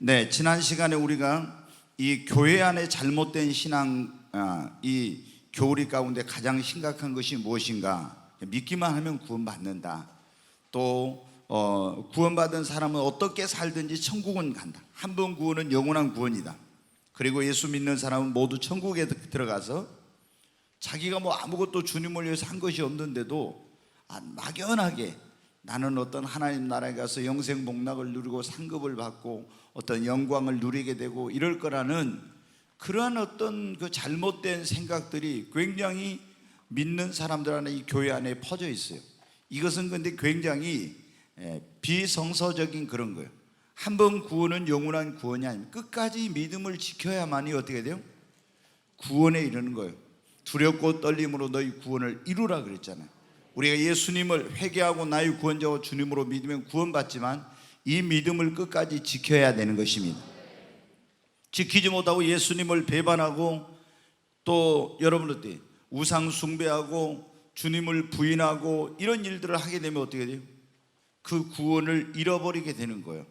네, 지난 시간에 우리가 이 교회 안에 잘못된 신앙, 이 교리 가운데 가장 심각한 것이 무엇인가? 믿기만 하면 구원받는다. 또 구원받은 사람은 어떻게 살든지 천국은 간다. 한 번 구원은 영원한 구원이다. 그리고 예수 믿는 사람은 모두 천국에 들어가서 자기가 뭐 아무것도 주님을 위해서 한 것이 없는데도 막연하게 나는 어떤 하나님 나라에 가서 영생 복락을 누리고 상급을 받고 어떤 영광을 누리게 되고 이럴 거라는 그러한 어떤 그 잘못된 생각들이 굉장히 믿는 사람들 안에, 이 교회 안에 퍼져 있어요. 이것은 근데 굉장히 비성서적인 그런 거예요. 한 번 구원은 영원한 구원이 아닙니다. 끝까지 믿음을 지켜야만이 어떻게 돼요? 구원에 이르는 거예요. 두렵고 떨림으로 너희 구원을 이루라 그랬잖아요. 우리가 예수님을 회개하고 나의 구원자와 주님으로 믿으면 구원받지만 이 믿음을 끝까지 지켜야 되는 것입니다. 지키지 못하고 예수님을 배반하고 또 여러분들 우상 숭배하고 주님을 부인하고 이런 일들을 하게 되면 어떻게 돼요? 그 구원을 잃어버리게 되는 거예요.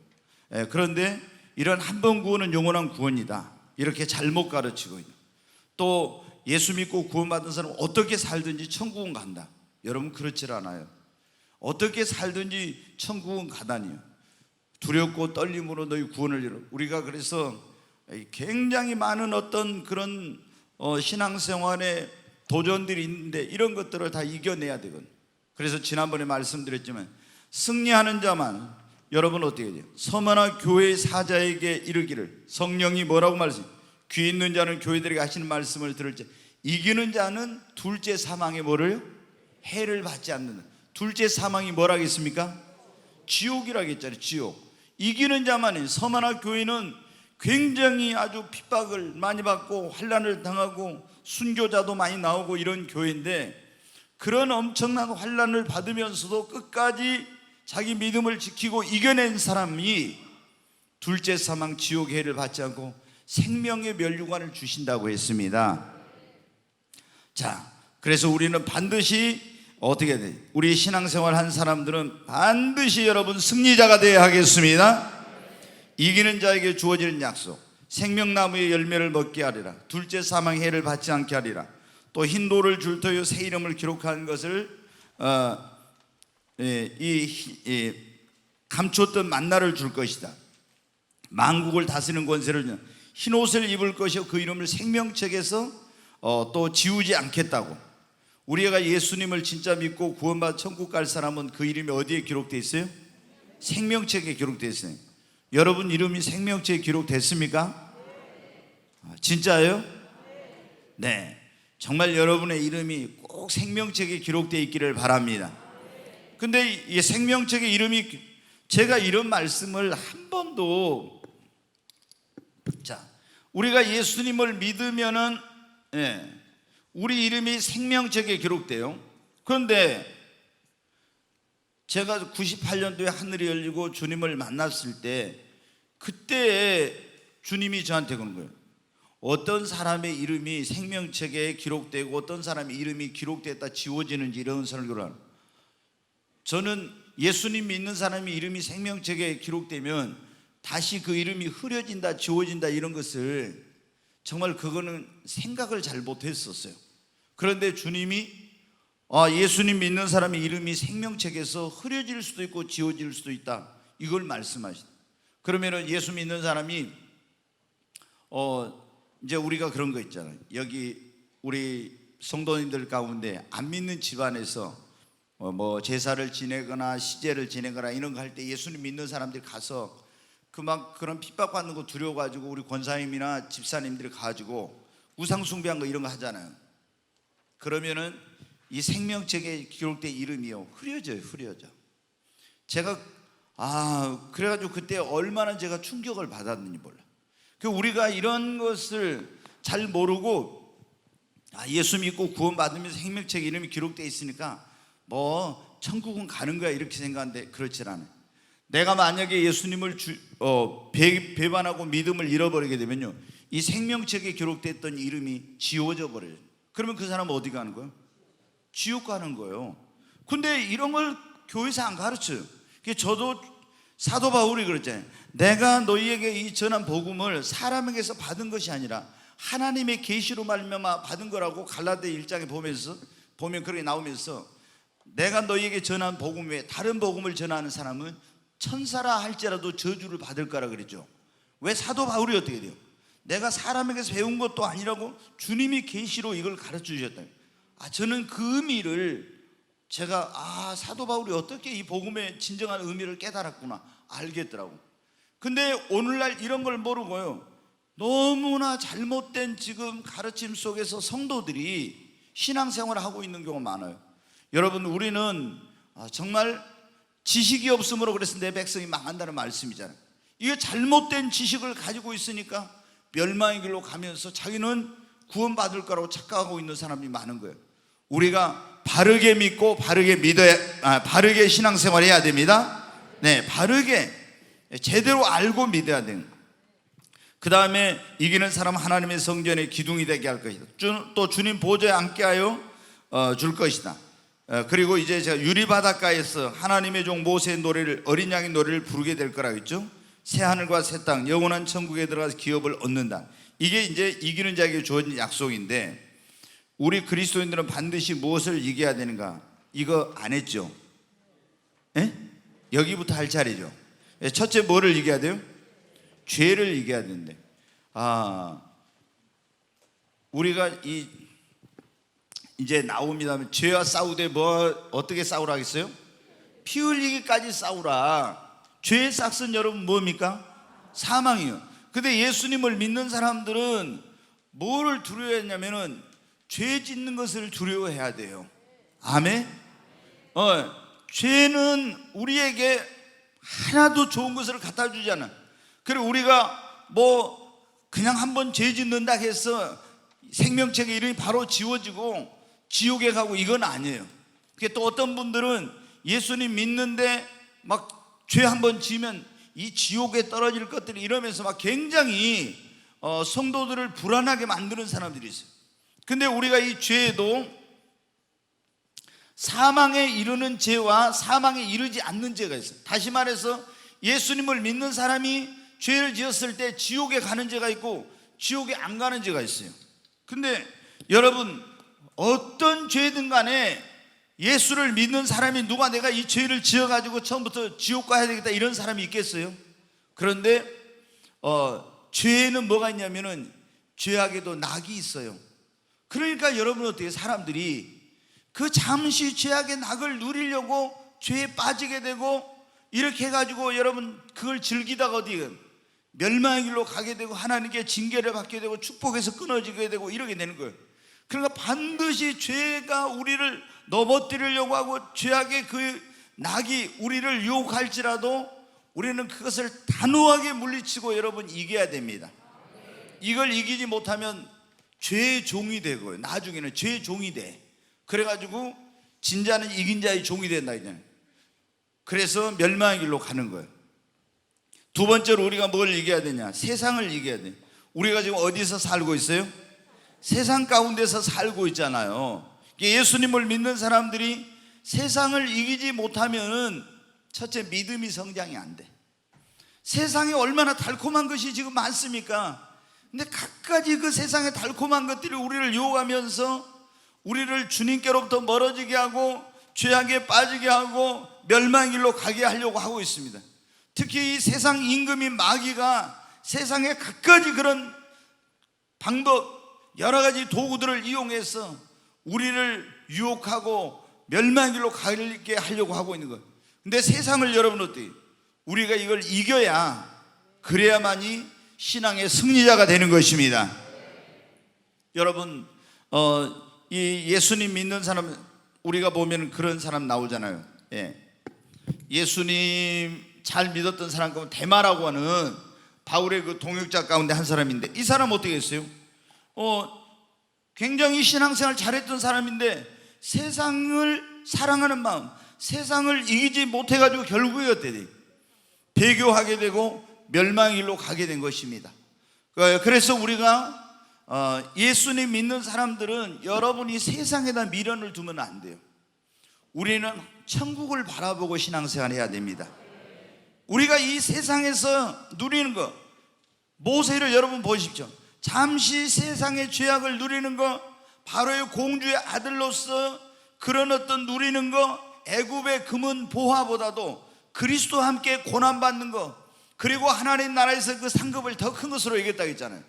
그런데 이런 한 번 구원은 영원한 구원이다, 이렇게 잘못 가르치고 있는, 또 예수 믿고 구원받은 사람은 어떻게 살든지 천국은 간다. 여러분, 그렇지 않아요. 어떻게 살든지 천국은 가다니요. 두렵고 떨림으로 너희 구원을 이루. 우리가 그래서 굉장히 많은 어떤 그런 신앙생활에 도전들이 있는데 이런 것들을 다 이겨내야 되거든요. 그래서 지난번에 말씀드렸지만 승리하는 자만, 여러분 어떻게 돼요? 서머나 교회 사자에게 이르기를, 성령이 뭐라고 말씀해요? 귀 있는 자는 교회들에게 하시는 말씀을 들을 때 이기는 자는 둘째 사망에 뭐래요? 해를 받지 않는다. 둘째 사망이 뭐라겠습니까? 지옥이라겠잖아요. 지옥. 이기는 자만이, 서머나 교회는 굉장히 아주 핍박을 많이 받고 환난을 당하고 순교자도 많이 나오고 이런 교회인데, 그런 엄청난 환난을 받으면서도 끝까지 자기 믿음을 지키고 이겨낸 사람이 둘째 사망 지옥의 해를 받지 않고 생명의 면류관을 주신다고 했습니다. 자, 그래서 우리는 반드시 어떻게 돼요? 우리 신앙생활 한 사람들은 반드시 여러분 승리자가 되어야 하겠습니다. 이기는 자에게 주어지는 약속, 생명나무의 열매를 먹게 하리라, 둘째 사망의 해를 받지 않게 하리라, 또 흰 돌을 줄터여 새 이름을 기록한 것을 감췄던 만나를 줄 것이다. 만국을 다스리는 권세를, 흰 옷을 입을 것이요 그 이름을 생명책에서 또 지우지 않겠다고. 우리가 예수님을 진짜 믿고 구원받아 천국 갈 사람은 그 이름이 어디에 기록되어 있어요? 생명책에 기록되어 있어요. 여러분 이름이 생명책에 기록됐습니까? 진짜예요? 네, 정말 여러분의 이름이 꼭 생명책에 기록되어 있기를 바랍니다. 근데 이 생명책의 이름이, 제가 이런 말씀을 한 번도, 자, 우리가 예수님을 믿으면은 우리 이름이 생명책에 기록돼요. 그런데 제가 98년도에 하늘이 열리고 주님을 만났을 때, 그때 주님이 저한테 그런 거예요. 어떤 사람의 이름이 생명책에 기록되고 어떤 사람의 이름이 기록됐다 지워지는지 이런 설교를 하는. 저는 예수님 믿는 사람이 이름이 생명책에 기록되면 다시 그 이름이 흐려진다 지워진다 이런 것을 정말 그거는 생각을 잘 못했었어요. 그런데 주님이 예수님 믿는 사람의 이름이 생명책에서 흐려질 수도 있고 지워질 수도 있다, 이걸 말씀하시다. 그러면은 예수 믿는 사람이 이제 우리가 그런 거 있잖아요. 여기 우리 성도님들 가운데 안 믿는 집안에서 뭐 제사를 지내거나 시제를 지내거나 이런 거 할 때 예수님 믿는 사람들이 가서 그런 핍박받는 거 두려워가지고 우리 권사님이나 집사님들이 가지고 우상 숭배한 거 이런 거 하잖아요. 그러면은 이 생명책에 기록된 이름이요 흐려져. 제가 그래가지고 그때 얼마나 제가 충격을 받았는지 몰라. 우리가 이런 것을 잘 모르고 예수 믿고 구원받으면서 생명책 이름이 기록되어 있으니까 뭐 천국은 가는 거야 이렇게 생각하는데 그렇지 않아요. 내가 만약에 예수님을 배반하고 믿음을 잃어버리게 되면요, 이 생명책에 기록됐던 이름이 지워져 버려요. 그러면 그 사람은 어디 가는 거예요? 지옥 가는 거예요. 근데 이런 걸 교회에서 안 가르쳐요. 저도 사도 바울이 그랬잖아요. 내가 너희에게 이 전한 복음을 사람에게서 받은 것이 아니라 하나님의 계시로 말미암아 받은 거라고 갈라디아 1장에 보면 그렇게 나오면서, 내가 너희에게 전한 복음 외에 다른 복음을 전하는 사람은 천사라 할지라도 저주를 받을 거라 그랬죠. 왜? 사도 바울이 어떻게 돼요? 내가 사람에게서 배운 것도 아니라고 주님이 계시로 이걸 가르쳐 주셨다. 저는 그 의미를 제가 사도 바울이 어떻게 이 복음의 진정한 의미를 깨달았구나 알겠더라고. 근데 오늘날 이런 걸 모르고요, 너무나 잘못된 지금 가르침 속에서 성도들이 신앙생활을 하고 있는 경우가 많아요. 여러분, 우리는 정말 지식이 없으므로 그래서 내 백성이 망한다는 말씀이잖아요. 이게 잘못된 지식을 가지고 있으니까 멸망의 길로 가면서 자기는 구원받을 거라고 착각하고 있는 사람이 많은 거예요. 우리가 바르게 믿고 바르게 신앙생활 해야 됩니다. 네, 바르게 제대로 알고 믿어야 돼요. 그 다음에 이기는 사람 하나님의 성전의 기둥이 되게 할 것이다. 또 주님 보좌에 앉게 하여 줄 것이다. 그리고 이제 제가 유리바닷가에서 하나님의 종 모세의 노래를, 어린 양의 노래를 부르게 될 거라고 했죠. 새하늘과 새 땅, 영원한 천국에 들어가서 기업을 얻는다. 이게 이제 이기는 자에게 주어진 약속인데, 우리 그리스도인들은 반드시 무엇을 이겨야 되는가? 이거 안 했죠. 여기부터 할 차례죠. 첫째, 뭐를 이겨야 돼요? 죄를 이겨야 되는데, 우리가 이제 나옵니다. 죄와 싸우되 어떻게 싸우라 하겠어요? 피 흘리기까지 싸우라. 죄의 싹은 여러분 뭡니까? 사망이요. 근데 예수님을 믿는 사람들은 뭐를 두려워했냐면은 죄 짓는 것을 두려워해야 돼요. 아멘. 죄는 우리에게 하나도 좋은 것을 갖다 주지 않아. 그리고 우리가 그냥 한번 죄 짓는다 해서 생명책의 이름이 바로 지워지고 지옥에 가고 이건 아니에요. 그게 또 어떤 분들은 예수님 믿는데 막 죄 한번 지면 이 지옥에 떨어질 것들이 이러면서 막 굉장히 성도들을 불안하게 만드는 사람들이 있어요. 근데 우리가 이 죄에도 사망에 이르는 죄와 사망에 이르지 않는 죄가 있어요. 다시 말해서 예수님을 믿는 사람이 죄를 지었을 때 지옥에 가는 죄가 있고 지옥에 안 가는 죄가 있어요. 근데 여러분, 어떤 죄든 간에 예수를 믿는 사람이 누가 내가 이 죄를 지어가지고 처음부터 지옥 가야 되겠다 이런 사람이 있겠어요? 그런데 죄에는 뭐가 있냐면은 죄악에도 낙이 있어요. 그러니까 여러분, 어떻게 사람들이 그 잠시 죄악의 낙을 누리려고 죄에 빠지게 되고 이렇게 해가지고 여러분 그걸 즐기다가 어디 멸망의 길로 가게 되고 하나님께 징계를 받게 되고 축복에서 끊어지게 되고 이러게 되는 거예요. 그러니까 반드시 죄가 우리를 넘어뜨리려고 하고 죄악의 그 낙이 우리를 유혹할지라도 우리는 그것을 단호하게 물리치고 여러분 이겨야 됩니다. 이걸 이기지 못하면 죄의 종이 되고요, 나중에는 죄의 종이 돼. 그래가지고 진짜는 이긴 자의 종이 된다. 그래서 멸망의 길로 가는 거예요. 두 번째로 우리가 뭘 이겨야 되냐? 세상을 이겨야 돼. 우리가 지금 어디서 살고 있어요? 세상 가운데서 살고 있잖아요. 예수님을 믿는 사람들이 세상을 이기지 못하면 첫째, 믿음이 성장이 안 돼. 세상에 얼마나 달콤한 것이 지금 많습니까? 근데 갖가지 그 세상의 달콤한 것들이 우리를 유혹하면서 우리를 주님께로부터 멀어지게 하고 죄악에 빠지게 하고 멸망의 길로 가게 하려고 하고 있습니다. 특히 이 세상 임금인 마귀가 세상에 갖가지 그런 방법, 여러 가지 도구들을 이용해서 우리를 유혹하고 멸망의 길로 가게 하려고 하고 있는 거예요. 근데 세상을 여러분 어때요? 우리가 이걸 이겨야, 그래야만이 신앙의 승리자가 되는 것입니다. 여러분, 이 예수님 믿는 사람, 우리가 보면 그런 사람 나오잖아요. 예수님 잘 믿었던 사람 가운데 데마라고 하는 바울의 그 동역자 가운데 한 사람인데, 이 사람 어떻게 했어요? 굉장히 신앙생활 잘했던 사람인데 세상을 사랑하는 마음, 세상을 이기지 못해가지고 결국에 어떻게 돼요? 배교하게 되고 멸망의 길로 가게 된 것입니다. 그래서 우리가 예수님 믿는 사람들은 여러분이 세상에다 미련을 두면 안 돼요. 우리는 천국을 바라보고 신앙생활 해야 됩니다. 우리가 이 세상에서 누리는 거, 모세를 여러분 보십시오. 잠시 세상의 죄악을 누리는 거, 바로의 공주의 아들로서 그런 어떤 누리는 거, 애굽의 금은 보화보다도 그리스도와 함께 고난받는 거, 그리고 하나님 나라에서 그 상급을 더 큰 것으로 여겼다고 했잖아요.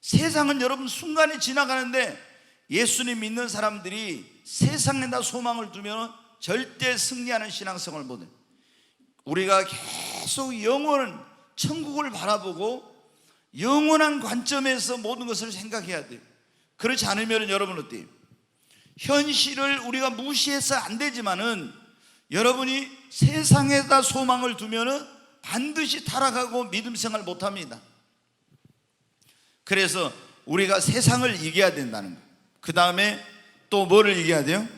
세상은 여러분 순간에 지나가는데 예수님 믿는 사람들이 세상에다 소망을 두면 절대 승리하는 신앙생활을 못해요. 우리가 계속 영원한 천국을 바라보고 영원한 관점에서 모든 것을 생각해야 돼요. 그렇지 않으면 여러분 어때요? 현실을 우리가 무시해서 안 되지만은 여러분이 세상에다 소망을 두면은 반드시 타락하고 믿음 생활 못합니다. 그래서 우리가 세상을 이겨야 된다는 거예요. 그 다음에 또 뭐를 이겨야 돼요?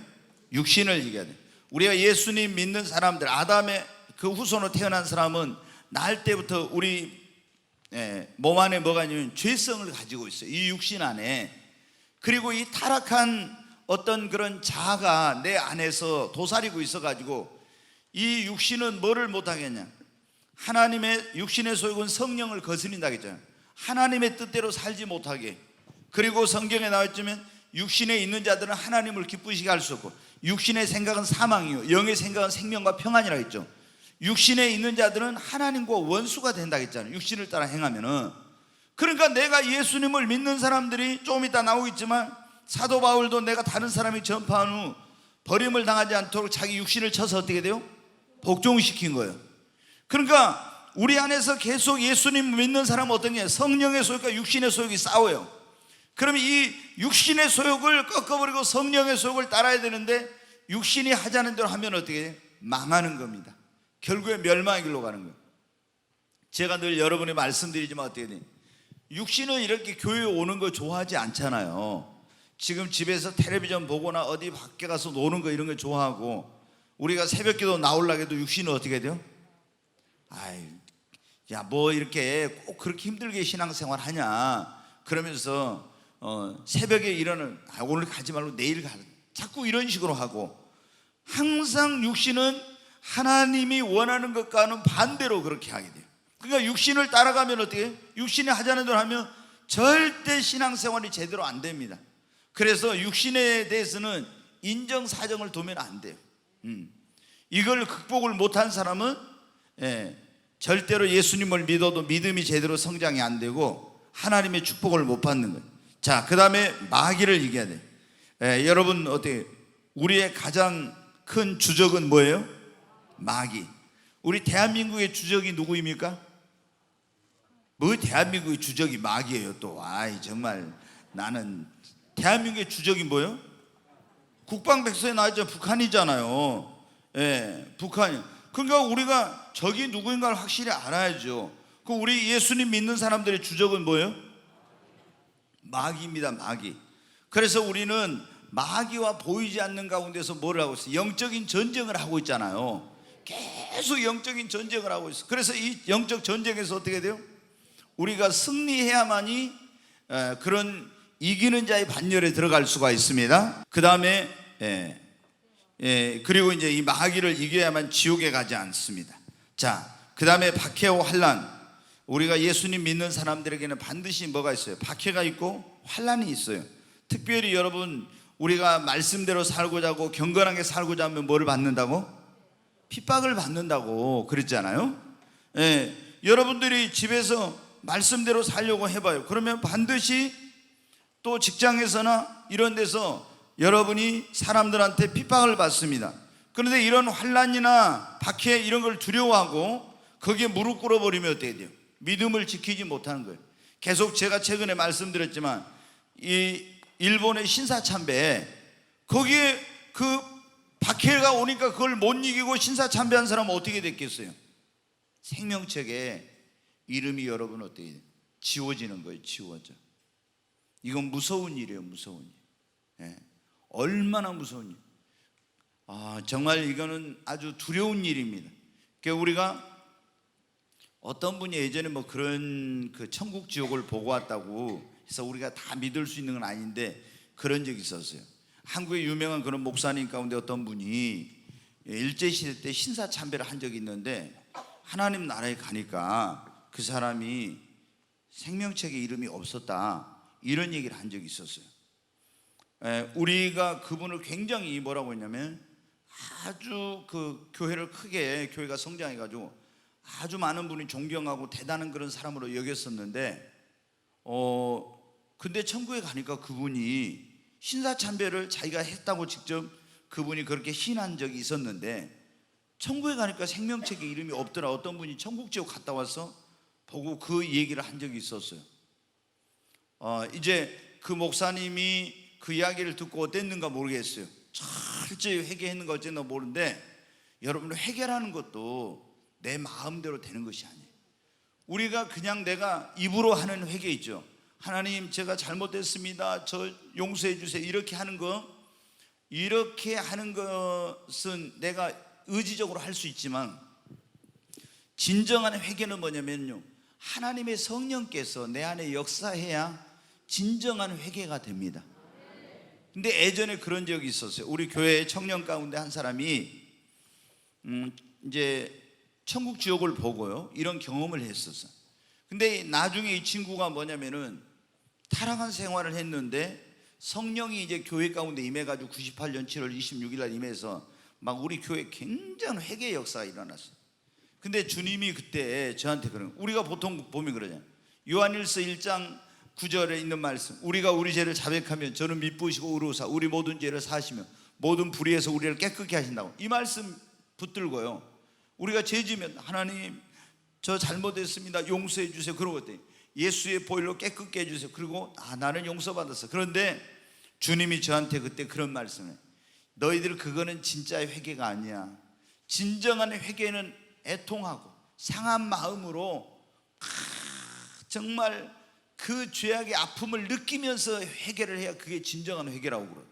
육신을 이겨야 돼요. 우리가 예수님 믿는 사람들, 아담의 그 후손으로 태어난 사람은 날 때부터 우리 몸 안에 뭐가 있냐면 죄성을 가지고 있어요. 이 육신 안에. 그리고 이 타락한 어떤 그런 자아가 내 안에서 도사리고 있어가지고 이 육신은 뭐를 못하겠냐? 하나님의 육신의 소욕은 성령을 거스린다고 했잖아요. 하나님의 뜻대로 살지 못하게. 그리고 성경에 나와있지만 육신에 있는 자들은 하나님을 기쁘시게 할 수 없고, 육신의 생각은 사망이요 영의 생각은 생명과 평안이라고 했죠. 육신에 있는 자들은 하나님과 원수가 된다고 했잖아요. 육신을 따라 행하면은. 그러니까 내가 예수님을 믿는 사람들이 좀 이따 나오겠지만, 사도 바울도 내가 다른 사람이 전파한 후 버림을 당하지 않도록 자기 육신을 쳐서 어떻게 돼요? 복종시킨 거예요. 그러니까 우리 안에서 계속 예수님 믿는 사람은 어떤 게 성령의 소욕과 육신의 소욕이 싸워요. 그러면 이 육신의 소욕을 꺾어버리고 성령의 소욕을 따라야 되는데, 육신이 하자는 대로 하면 어떻게 돼요? 망하는 겁니다. 결국에 멸망의 길로 가는 거예요. 제가 늘 여러분이 말씀드리지만 어떻게 돼요? 육신은 이렇게 교회에 오는 거 좋아하지 않잖아요. 지금 집에서 텔레비전 보거나 어디 밖에 가서 노는 거 이런 거 좋아하고, 우리가 새벽기도 나오려고 해도 육신은 어떻게 돼요? 아이, 야, 뭐 이렇게 꼭 그렇게 힘들게 신앙생활 하냐 그러면서 새벽에 일어나는, 오늘 가지 말고 내일 가자, 자꾸 이런 식으로 하고, 항상 육신은 하나님이 원하는 것과는 반대로 그렇게 하게 돼요. 그러니까 육신을 따라가면 어떻게 해요? 육신이 하자는 대로 하면 절대 신앙생활이 제대로 안 됩니다. 그래서 육신에 대해서는 인정사정을 두면 안 돼요. 이걸 극복을 못한 사람은 절대로 예수님을 믿어도 믿음이 제대로 성장이 안 되고 하나님의 축복을 못 받는 거예요. 자, 그 다음에 마귀를 이겨야 돼요. 여러분 어떻게, 우리의 가장 큰 주적은 뭐예요? 마귀. 우리 대한민국의 주적이 누구입니까? 뭐 대한민국의 주적이 마귀예요 또. 아이 정말, 나는 대한민국의 주적이 뭐예요? 국방백서에 나와있죠. 북한이잖아요. 북한이. 그러니까 우리가 적이 누구인가를 확실히 알아야죠. 그 우리 예수님 믿는 사람들의 주적은 뭐예요? 마귀입니다. 마귀. 그래서 우리는 마귀와 보이지 않는 가운데서 뭘 하고 있어요? 영적인 전쟁을 하고 있잖아요. 계속 영적인 전쟁을 하고 있어요. 그래서 이 영적 전쟁에서 어떻게 돼요? 우리가 승리해야만이 그런 이기는 자의 반열에 들어갈 수가 있습니다. 그 다음에 그리고 이제 이 마귀를 이겨야만 지옥에 가지 않습니다. 자, 그 다음에 박해와 환난. 우리가 예수님 믿는 사람들에게는 반드시 뭐가 있어요? 박해가 있고 환난이 있어요. 특별히 여러분, 우리가 말씀대로 살고자 하고 경건하게 살고자 하면 뭐를 받는다고? 핍박을 받는다고 그랬잖아요. 여러분들이 집에서 말씀대로 살려고 해봐요. 그러면 반드시 또 직장에서나 이런 데서 여러분이 사람들한테 핍박을 받습니다. 그런데 이런 환난이나 박해 이런 걸 두려워하고 거기에 무릎 꿇어버리면 어떻게 돼요? 믿음을 지키지 못하는 거예요. 계속 제가 최근에 말씀드렸지만 이 일본의 신사참배, 거기에 그 박해가 오니까 그걸 못 이기고 신사참배한 사람은 어떻게 됐겠어요? 생명책에 이름이 여러분 어떻게 돼요? 지워지는 거예요. 지워져. 이건 무서운 일이에요. 무서운 일. 얼마나 무서운 일. 정말 이거는 아주 두려운 일입니다. 그러니까 우리가 어떤 분이 예전에 뭐 그런 그 천국 지옥을 보고 왔다고 해서 우리가 다 믿을 수 있는 건 아닌데 그런 적이 있었어요. 한국의 유명한 그런 목사님 가운데 어떤 분이 일제시대 때 신사참배를 한 적이 있는데 하나님 나라에 가니까 그 사람이 생명책에 이름이 없었다, 이런 얘기를 한 적이 있었어요. 우리가 그분을 굉장히 뭐라고 했냐면 아주 그 교회를 크게, 교회가 성장해가지고 아주 많은 분이 존경하고 대단한 그런 사람으로 여겼었는데 근데 천국에 가니까 그분이 신사참배를 자기가 했다고 직접 그분이 그렇게 시인한 적이 있었는데, 천국에 가니까 생명책에 이름이 없더라. 어떤 분이 천국 지옥 갔다 와서 보고 그 얘기를 한 적이 있었어요. 이제 그 목사님이 그 이야기를 듣고 어땠는가 모르겠어요. 철저히 회개했는가 어쨌나 모르는데, 여러분, 회개라는 것도 내 마음대로 되는 것이 아니에요. 우리가 그냥 내가 입으로 하는 회개 있죠. 하나님, 제가 잘못했습니다, 저 용서해 주세요, 이렇게 하는 거, 이렇게 하는 것은 내가 의지적으로 할 수 있지만, 진정한 회개는 뭐냐면요, 하나님의 성령께서 내 안에 역사해야 진정한 회개가 됩니다. 근데 예전에 그런 적이 있었어요. 우리 교회 청년 가운데 한 사람이 이제 천국 지옥을 보고요, 이런 경험을 했었어요. 근데 나중에 이 친구가 뭐냐면은 타락한 생활을 했는데, 성령이 이제 교회 가운데 임해가지고 98년 7월 26일 날 임해서 막 우리 교회 굉장한 회개 역사가 일어났어요. 근데 주님이 그때 저한테 우리가 보통 보면 그러잖아요. 요한일서 1장 9절에 있는 말씀, 우리가 우리 죄를 자백하면 저는 미쁘시고 의로우사 우리 모든 죄를 사하시며 모든 불의에서 우리를 깨끗게 하신다고, 이 말씀 붙들고요, 우리가 죄 지면 하나님 저 잘못했습니다, 용서해 주세요, 그러고 예수의 보혈로 깨끗게 해주세요, 그리고 나는 용서받았어. 그런데 주님이 저한테 그때 그런 말씀을, 너희들 그거는 진짜의 회개가 아니야. 진정한 회개는 애통하고 상한 마음으로 정말 그 죄악의 아픔을 느끼면서 회개를 해야 그게 진정한 회개라고 그래요.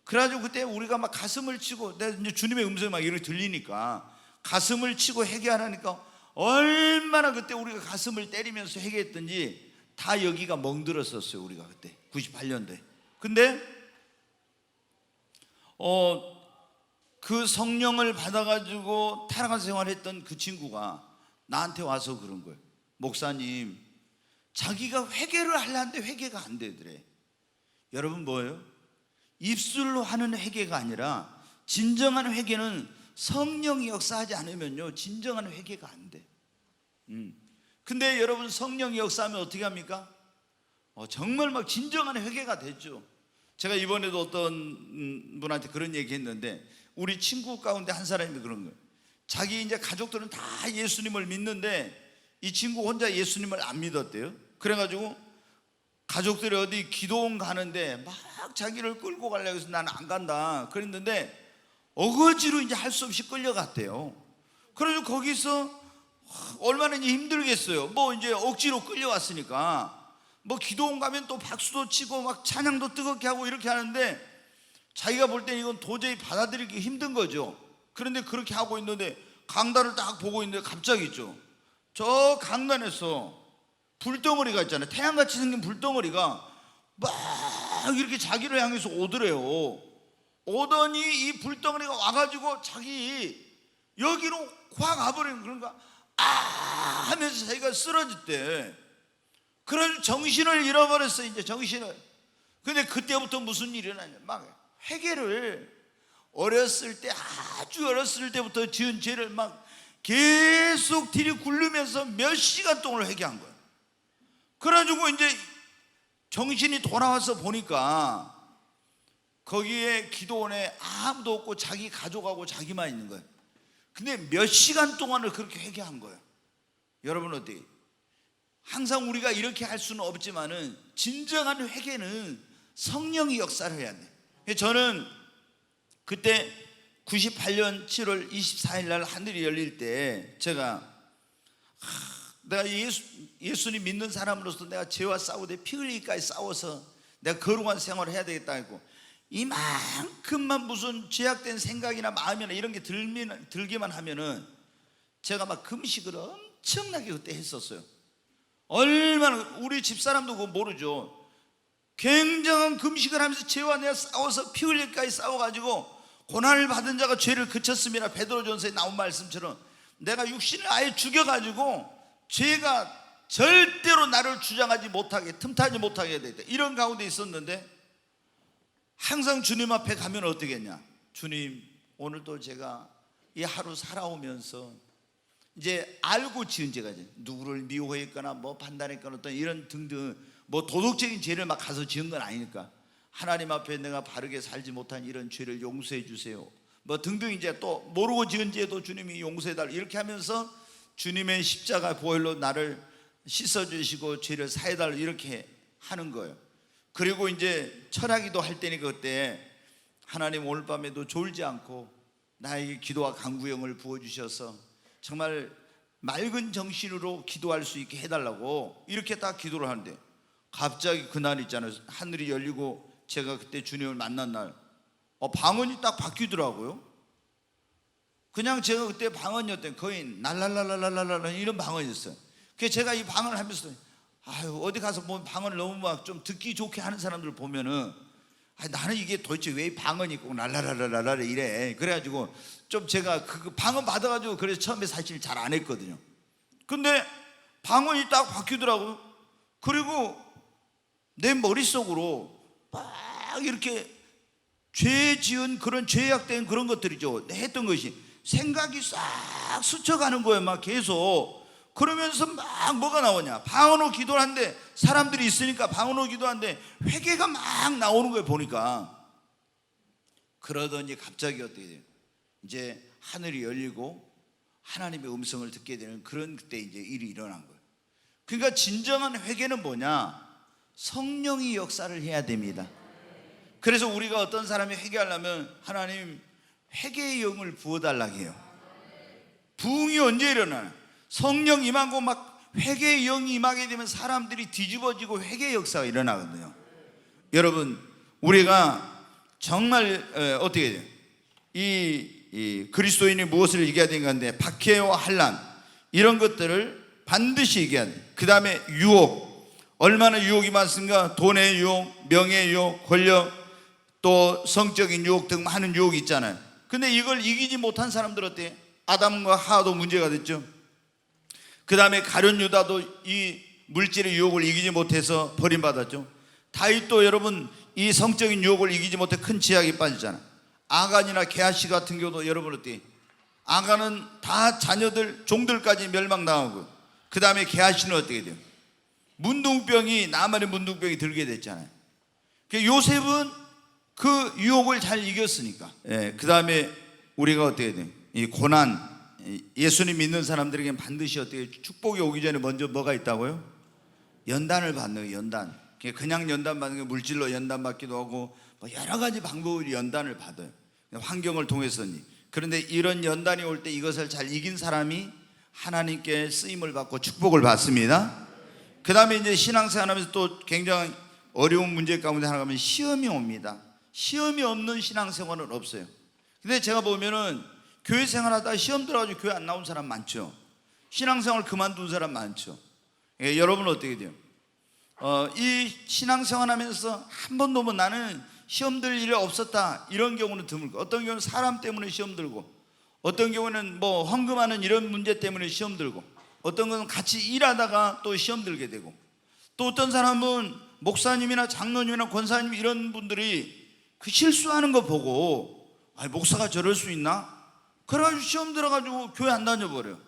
그래가지고 그때 우리가 막 가슴을 치고, 내가 이제 주님의 음성이 막 이렇게 들리니까 가슴을 치고 회개하라니까 얼마나 그때 우리가 가슴을 때리면서 회개했던지 다 여기가 멍들었었어요, 우리가 그때 98년도에. 근데 그 성령을 받아가지고 타락한 생활했던 그 친구가 나한테 와서 그런 거예요. 목사님, 자기가 회개를 하려는데 회개가 안 되더래. 여러분, 뭐예요? 입술로 하는 회개가 아니라 진정한 회개는 성령이 역사하지 않으면요, 진정한 회개가 안 돼. 근데 여러분, 성령이 역사하면 어떻게 합니까? 정말 막 진정한 회개가 되죠. 제가 이번에도 어떤 분한테 그런 얘기 했는데, 우리 친구 가운데 한 사람이 그런 거예요. 자기 이제 가족들은 다 예수님을 믿는데 이 친구 혼자 예수님을 안 믿었대요. 그래가지고 가족들이 어디 기도원 가는데 막 자기를 끌고 가려고 해서 나는 안 간다 그랬는데, 어거지로 이제 할 수 없이 끌려갔대요. 그래서 거기서 얼마나 이제 힘들겠어요. 뭐 이제 억지로 끌려왔으니까 뭐 기도원 가면 또 박수도 치고 막 찬양도 뜨겁게 하고 이렇게 하는데, 자기가 볼 때는 이건 도저히 받아들이기 힘든 거죠. 그런데 그렇게 하고 있는데 강단을 딱 보고 있는데 갑자기 있죠, 저 강단에서 불덩어리가 있잖아요. 태양같이 생긴 불덩어리가 막 이렇게 자기를 향해서 오더래요. 오더니 이 불덩어리가 와가지고 자기 여기로 확 와버리는, 그런가 하면서 자기가 쓰러졌대. 그래서 정신을 잃어버렸어, 이제 정신을. 근데 그때부터 무슨 일이 일어나냐, 막 회개를 어렸을 때, 아주 어렸을 때부터 지은 죄를 막 계속 들이굴르면서 몇 시간 동안 회개한 거예요. 그래가지고 이제 정신이 돌아와서 보니까 거기에 기도원에 아무도 없고 자기 가족하고 자기만 있는 거예요. 근데 몇 시간 동안을 그렇게 회개한 거예요. 여러분, 어때요? 항상 우리가 이렇게 할 수는 없지만은 진정한 회개는 성령이 역사를 해야 돼. 저는 그때 98년 7월 24일 날 하늘이 열릴 때 내가 예수님 믿는 사람으로서 내가 죄와 싸우되 피 흘리기까지 싸워서 내가 거룩한 생활을 해야 되겠다 했고, 이만큼만 무슨 죄악된 생각이나 마음이나 이런 게 들기만 하면은 제가 막 금식을 엄청나게 그때 했었어요. 얼마나, 우리 집사람도 그거 모르죠. 굉장한 금식을 하면서 죄와 내가 싸워서 피 흘릴까지 싸워가지고 고난을 받은 자가 죄를 그쳤습니다. 베드로전서에 나온 말씀처럼 내가 육신을 아예 죽여가지고 죄가 절대로 나를 주장하지 못하게, 틈타지 못하게 해야 되겠다, 이런 가운데 있었는데, 항상 주님 앞에 가면 어떻게 했냐? 주님, 오늘도 제가 이 하루 살아오면서 이제 알고 지은 죄가 이제 누구를 미워했거나 뭐 판단했거나 어떤 이런 등등 뭐 도덕적인 죄를 막 가서 지은 건 아니니까, 하나님 앞에 내가 바르게 살지 못한 이런 죄를 용서해 주세요 뭐 등등, 이제 또 모르고 지은 죄도 주님이 용서해 달라, 이렇게 하면서 주님의 십자가 보혈로 나를 씻어주시고 죄를 사해달라, 이렇게 하는 거예요. 그리고 이제 철야기도 할 때니까 그때 하나님 오늘 밤에도 졸지 않고 나에게 기도와 간구형을 부어주셔서 정말 맑은 정신으로 기도할 수 있게 해달라고 이렇게 딱 기도를 하는데, 갑자기 그날 있잖아요, 하늘이 열리고 제가 그때 주님을 만난 날 방언이 딱 바뀌더라고요. 그냥 제가 그때 방언이었던 거의 날랄랄랄랄랄 이런 방언이었어요. 그래서 제가 이 방언을 하면서 어디 가서 뭐 방언을 너무 막 좀 듣기 좋게 하는 사람들 보면은 나는 이게 도대체 왜 방언이 있고 날랄랄랄랄 이래. 그래가지고 좀 제가 그 방언 받아가지고 그래서 처음에 사실 잘 안 했거든요. 근데 방언이 딱 바뀌더라고요. 그리고 내 머릿속으로 막 이렇게 죄 지은 그런 죄악된 그런 것들이죠, 했던 것이 생각이 싹 스쳐가는 거예요, 막 계속. 그러면서 막 뭐가 나오냐, 방언으로 기도를 하는데, 사람들이 있으니까 방언으로 기도하는데 회개가 막 나오는 거예요, 보니까. 그러더니 갑자기 어떻게 돼요? 이제 하늘이 열리고 하나님의 음성을 듣게 되는 그런 그때 이제 일이 일어난 거예요. 그러니까 진정한 회개는 뭐냐? 성령이 역사를 해야 됩니다. 그래서 우리가 어떤 사람이 회개하려면 하나님 회개의 영을 부어달라고 해요. 부흥이 언제 일어나요? 성령 임하고 막 회개의 영이 임하게 되면 사람들이 뒤집어지고 회개의 역사가 일어나거든요. 여러분, 우리가 정말 어떻게 돼요? 이 그리스도인이 무엇을 얘기해야 되는 건데, 박해와 환난 이런 것들을 반드시 얘기해야 돼요. 그 다음에 유혹, 얼마나 유혹이 많습니까? 돈의 유혹, 명예의 유혹, 권력, 또 성적인 유혹 등 많은 유혹이 있잖아요. 근데 이걸 이기지 못한 사람들 어때요? 아담과 하와도 문제가 됐죠. 그 다음에 가룟 유다도 이 물질의 유혹을 이기지 못해서 버림받았죠. 다윗도 여러분 이 성적인 유혹을 이기지 못해 큰 지약에 빠지잖아요. 아간이나 게하시 같은 경우도 여러분 어때요? 아간은 다 자녀들 종들까지 멸망당하고, 그 다음에 게하시는 어떻게 돼요? 문둥병이, 나만의 문둥병이 들게 됐잖아요. 요셉은 그 유혹을 잘 이겼으니까. 그 다음에 우리가 어떻게 돼요? 이 고난, 예수님 믿는 사람들에게는 반드시 어떻게 축복이 오기 전에 먼저 뭐가 있다고요? 연단을 받는 거예요. 연단. 그냥 연단 받는 게 물질로 연단 받기도 하고 뭐 여러 가지 방법으로 연단을 받아요, 환경을 통해서니. 그런데 이런 연단이 올 때 이것을 잘 이긴 사람이 하나님께 쓰임을 받고 축복을 받습니다. 그 다음에 이제 신앙생활하면서 또 굉장히 어려운 문제 가운데 하나가 하면 시험이 옵니다. 시험이 없는 신앙생활은 없어요. 근데 제가 보면은 교회 생활하다 시험 들어가지고 교회 안 나온 사람 많죠. 신앙생활 그만둔 사람 많죠. 여러분 어떻게 돼요? 이 신앙생활 하면서 한 번도 뭐 나는 시험 들 일이 없었다, 이런 경우는 드물고, 어떤 경우는 사람 때문에 시험 들고, 어떤 경우는 뭐 헌금하는 이런 문제 때문에 시험 들고, 어떤 건 같이 일하다가 또 시험 들게 되고, 또 어떤 사람은 목사님이나 장로님이나 권사님 이런 분들이 그 실수하는 거 보고 목사가 저럴 수 있나? 그래가지고 시험 들어가지고 교회 안 다녀버려요.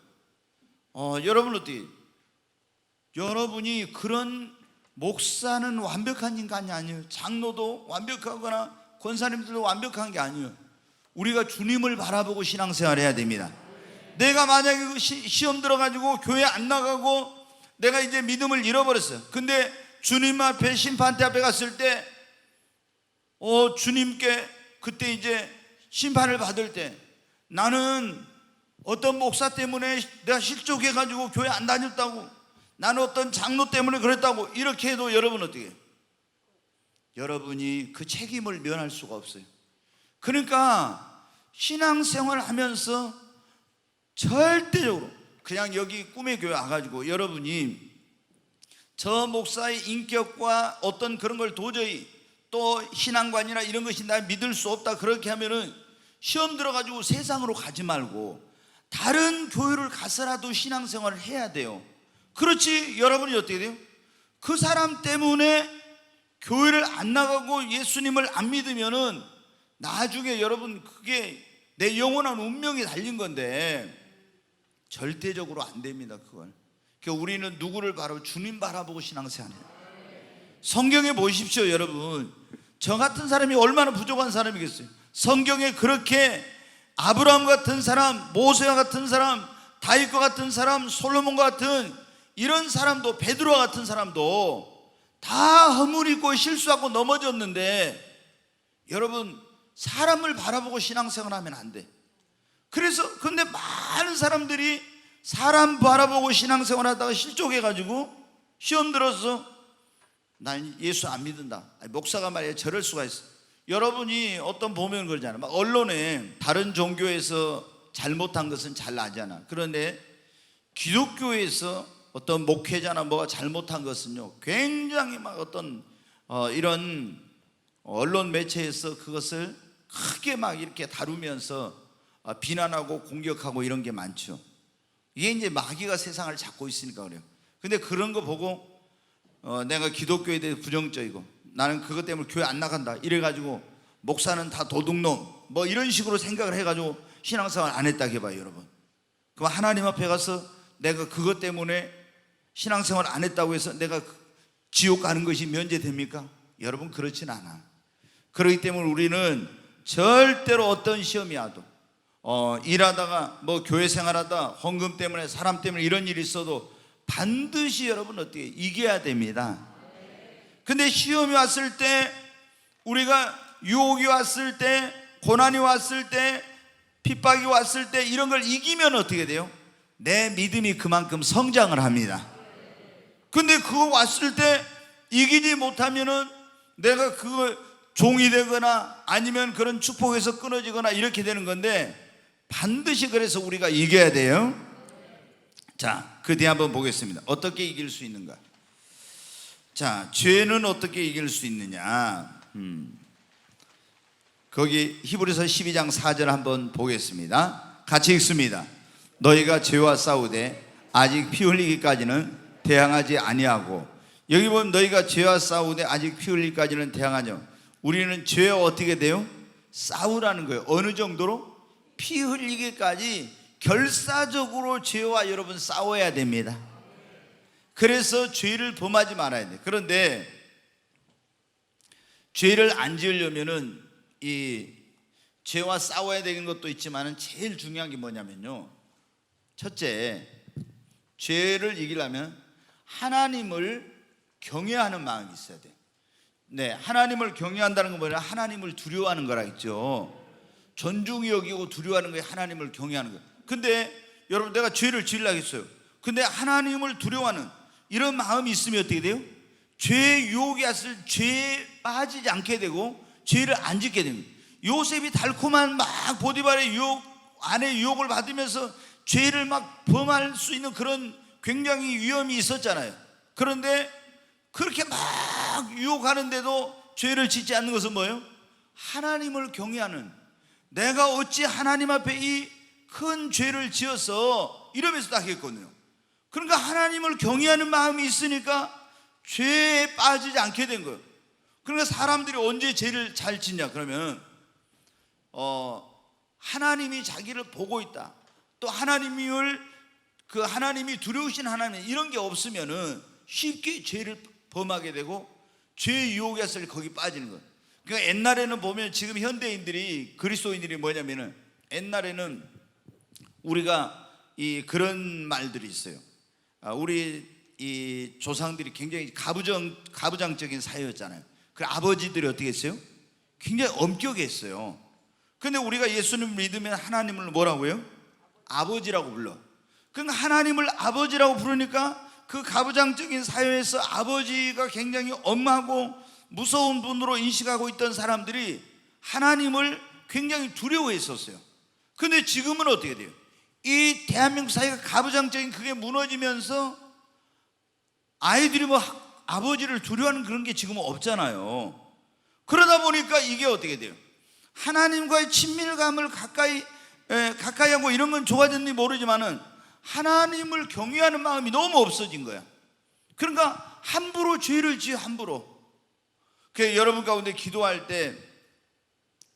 여러분 어떻게? 여러분이 그런, 목사는 완벽한 인간이 아니에요. 장로도 완벽하거나 권사님들도 완벽한 게 아니에요. 우리가 주님을 바라보고 신앙생활 해야 됩니다. 내가 만약에 시험 들어가지고 교회 안 나가고 내가 이제 믿음을 잃어버렸어요. 근데 주님 앞에 심판대 앞에 갔을 때 주님께 그때 이제 심판을 받을 때, 나는 어떤 목사 때문에 내가 실족해가지고 교회 안 다녔다고, 나는 어떤 장로 때문에 그랬다고 이렇게 해도 여러분 어떻게 해요? 여러분이 그 책임을 면할 수가 없어요. 그러니까 신앙생활 하면서 절대적으로 그냥 여기 꿈의 교회 와가지고 여러분이 저 목사의 인격과 어떤 그런 걸 도저히 또 신앙관이나 이런 것이 나 믿을 수 없다, 그렇게 하면은 시험 들어가지고 세상으로 가지 말고 다른 교회를 가서라도 신앙생활을 해야 돼요. 그렇지 여러분이 어떻게 돼요? 그 사람 때문에 교회를 안 나가고 예수님을 안 믿으면은 나중에 여러분 그게 내 영원한 운명이 달린 건데 절대적으로 안 됩니다. 그걸. 그러니까 우리는 누구를 바라보고 주님 바라보고 신앙생활해요. 성경에 보십시오 여러분. 저 같은 사람이 얼마나 부족한 사람이겠어요. 성경에 그렇게 아브라함 같은 사람, 모세와 같은 사람, 다윗과 같은 사람, 솔로몬과 같은 이런 사람도, 베드로와 같은 사람도 다 허물 있고 실수하고 넘어졌는데 여러분 사람을 바라보고 신앙생활하면 안 돼. 그래서 근데 많은 사람들이 사람 바라보고 신앙생활하다가 실족해가지고 시험 들어서 난 예수 안 믿는다. 아니, 목사가 말이야 저럴 수가 있어. 여러분이 어떤 보면 그러잖아. 막 언론에 다른 종교에서 잘못한 것은 잘 나잖아. 그런데 기독교에서 어떤 목회자나 뭐가 잘못한 것은요 굉장히 막 어떤 이런 언론 매체에서 그것을 크게 막 이렇게 다루면서 비난하고 공격하고 이런 게 많죠. 이게 이제 마귀가 세상을 잡고 있으니까 그래요. 근데 그런 거 보고 내가 기독교에 대해 부정적이고 나는 그것 때문에 교회 안 나간다 이래가지고 목사는 다 도둑놈 뭐 이런 식으로 생각을 해가지고 신앙생활 안 했다 해봐요 여러분. 그럼 하나님 앞에 가서 내가 그것 때문에 신앙생활 안 했다고 해서 내가 지옥 가는 것이 면제됩니까? 여러분 그렇진 않아. 그렇기 때문에 우리는 절대로 어떤 시험이 와도 일하다가 뭐 교회 생활하다 헌금 때문에 사람 때문에 이런 일이 있어도 반드시 여러분 어떻게 이겨야 됩니다. 근데 시험이 왔을 때 우리가 유혹이 왔을 때 고난이 왔을 때 핍박이 왔을 때 이런 걸 이기면 어떻게 돼요? 내 믿음이 그만큼 성장을 합니다. 근데 그거 왔을 때 이기지 못하면은 내가 그거 종이 되거나 아니면 그런 축복에서 끊어지거나 이렇게 되는 건데 반드시 그래서 우리가 이겨야 돼요. 자, 그 뒤에 한번 보겠습니다. 어떻게 이길 수 있는가? 자, 죄는 어떻게 이길 수 있느냐? 거기 히브리서 12장 4절 한번 보겠습니다. 같이 읽습니다. 너희가 죄와 싸우되 아직 피 흘리기까지는 대항하지 아니하고. 여기 보면 너희가 죄와 싸우되 아직 피 흘리기까지는 대항하지. 우리는 죄와 어떻게 돼요? 싸우라는 거예요. 어느 정도로? 피 흘리기까지 결사적으로 죄와 여러분 싸워야 됩니다. 그래서 죄를 범하지 말아야 돼. 그런데 죄를 안 지으려면은 이 죄와 싸워야 되는 것도 있지만은 제일 중요한 게 뭐냐면요. 첫째, 죄를 이기려면 하나님을 경외하는 마음이 있어야 돼요. 네, 하나님을 경외한다는 건 뭐냐? 하나님을 두려워하는 거라겠죠. 존중히 여기고 두려워하는 거예요. 하나님을 경외하는 거예요. 근데 여러분 내가 죄를 지으려고 했어요. 근데 하나님을 두려워하는 이런 마음이 있으면 어떻게 돼요? 죄의 유혹이 왔을 때 죄에 빠지지 않게 되고 죄를 안 짓게 됩니다. 요셉이 달콤한 막 보디발의 유혹 안에 유혹을 받으면서 죄를 막 범할 수 있는 그런 굉장히 위험이 있었잖아요. 그런데 그렇게 막 유혹하는데도 죄를 짓지 않는 것은 뭐예요? 하나님을 경외하는, 내가 어찌 하나님 앞에 이 큰 죄를 지어서 이러면서 딱 했거든요. 그러니까 하나님을 경외하는 마음이 있으니까 죄에 빠지지 않게 된 거예요. 그러니까 사람들이 언제 죄를 잘 짓냐 그러면 하나님이 자기를 보고 있다, 또 하나님을 그 하나님이 두려우신 하나님 이런 게 없으면은 쉽게 죄를 범하게 되고 죄의 유혹에 있을 때 거기 빠지는 거예요. 그러니까 옛날에는 보면 지금 현대인들이 그리스도인들이 뭐냐면은 옛날에는 우리가 그런 말들이 있어요. 우리 이 조상들이 굉장히 가부장적인 사회였잖아요. 그 아버지들이 어떻게 했어요? 굉장히 엄격했어요. 근데 우리가 예수님을 믿으면 하나님을 뭐라고요? 아버지라고 불러. 그러니까 하나님을 아버지라고 부르니까 그 가부장적인 사회에서 아버지가 굉장히 엄하고 무서운 분으로 인식하고 있던 사람들이 하나님을 굉장히 두려워했었어요. 근데 지금은 어떻게 돼요? 이 대한민국 사회가 가부장적인 그게 무너지면서 아이들이 뭐 아버지를 두려워하는 그런 게 지금은 없잖아요. 그러다 보니까 이게 어떻게 돼요? 하나님과의 친밀감을 가까이 가까이 하고 이런 건 좋아졌는지 모르지만은 하나님을 경외하는 마음이 너무 없어진 거야. 그러니까 함부로 죄를 지어, 함부로. 그 여러분 가운데 기도할 때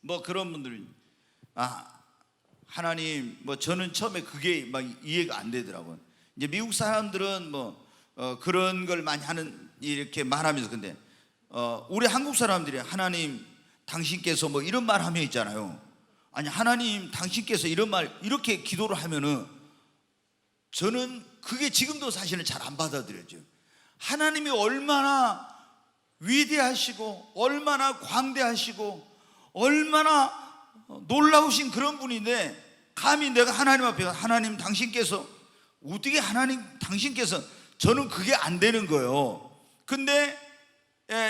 뭐 그런 분들이 하나님 뭐 저는 처음에 그게 막 이해가 안 되더라고요. 이제 미국 사람들은 뭐 그런 걸 많이 하는 이렇게 말하면서, 근데 우리 한국 사람들이 하나님 당신께서 뭐 이런 말 하면 있잖아요. 아니 하나님 당신께서 이런 말 이렇게 기도를 하면은 저는 그게 지금도 사실은 잘 안 받아들여져요. 하나님이 얼마나 위대하시고 얼마나 광대하시고 얼마나 놀라우신 그런 분인데 감히 내가 하나님 앞에 하나님 당신께서 어떻게 하나님 당신께서, 저는 그게 안 되는 거예요. 근데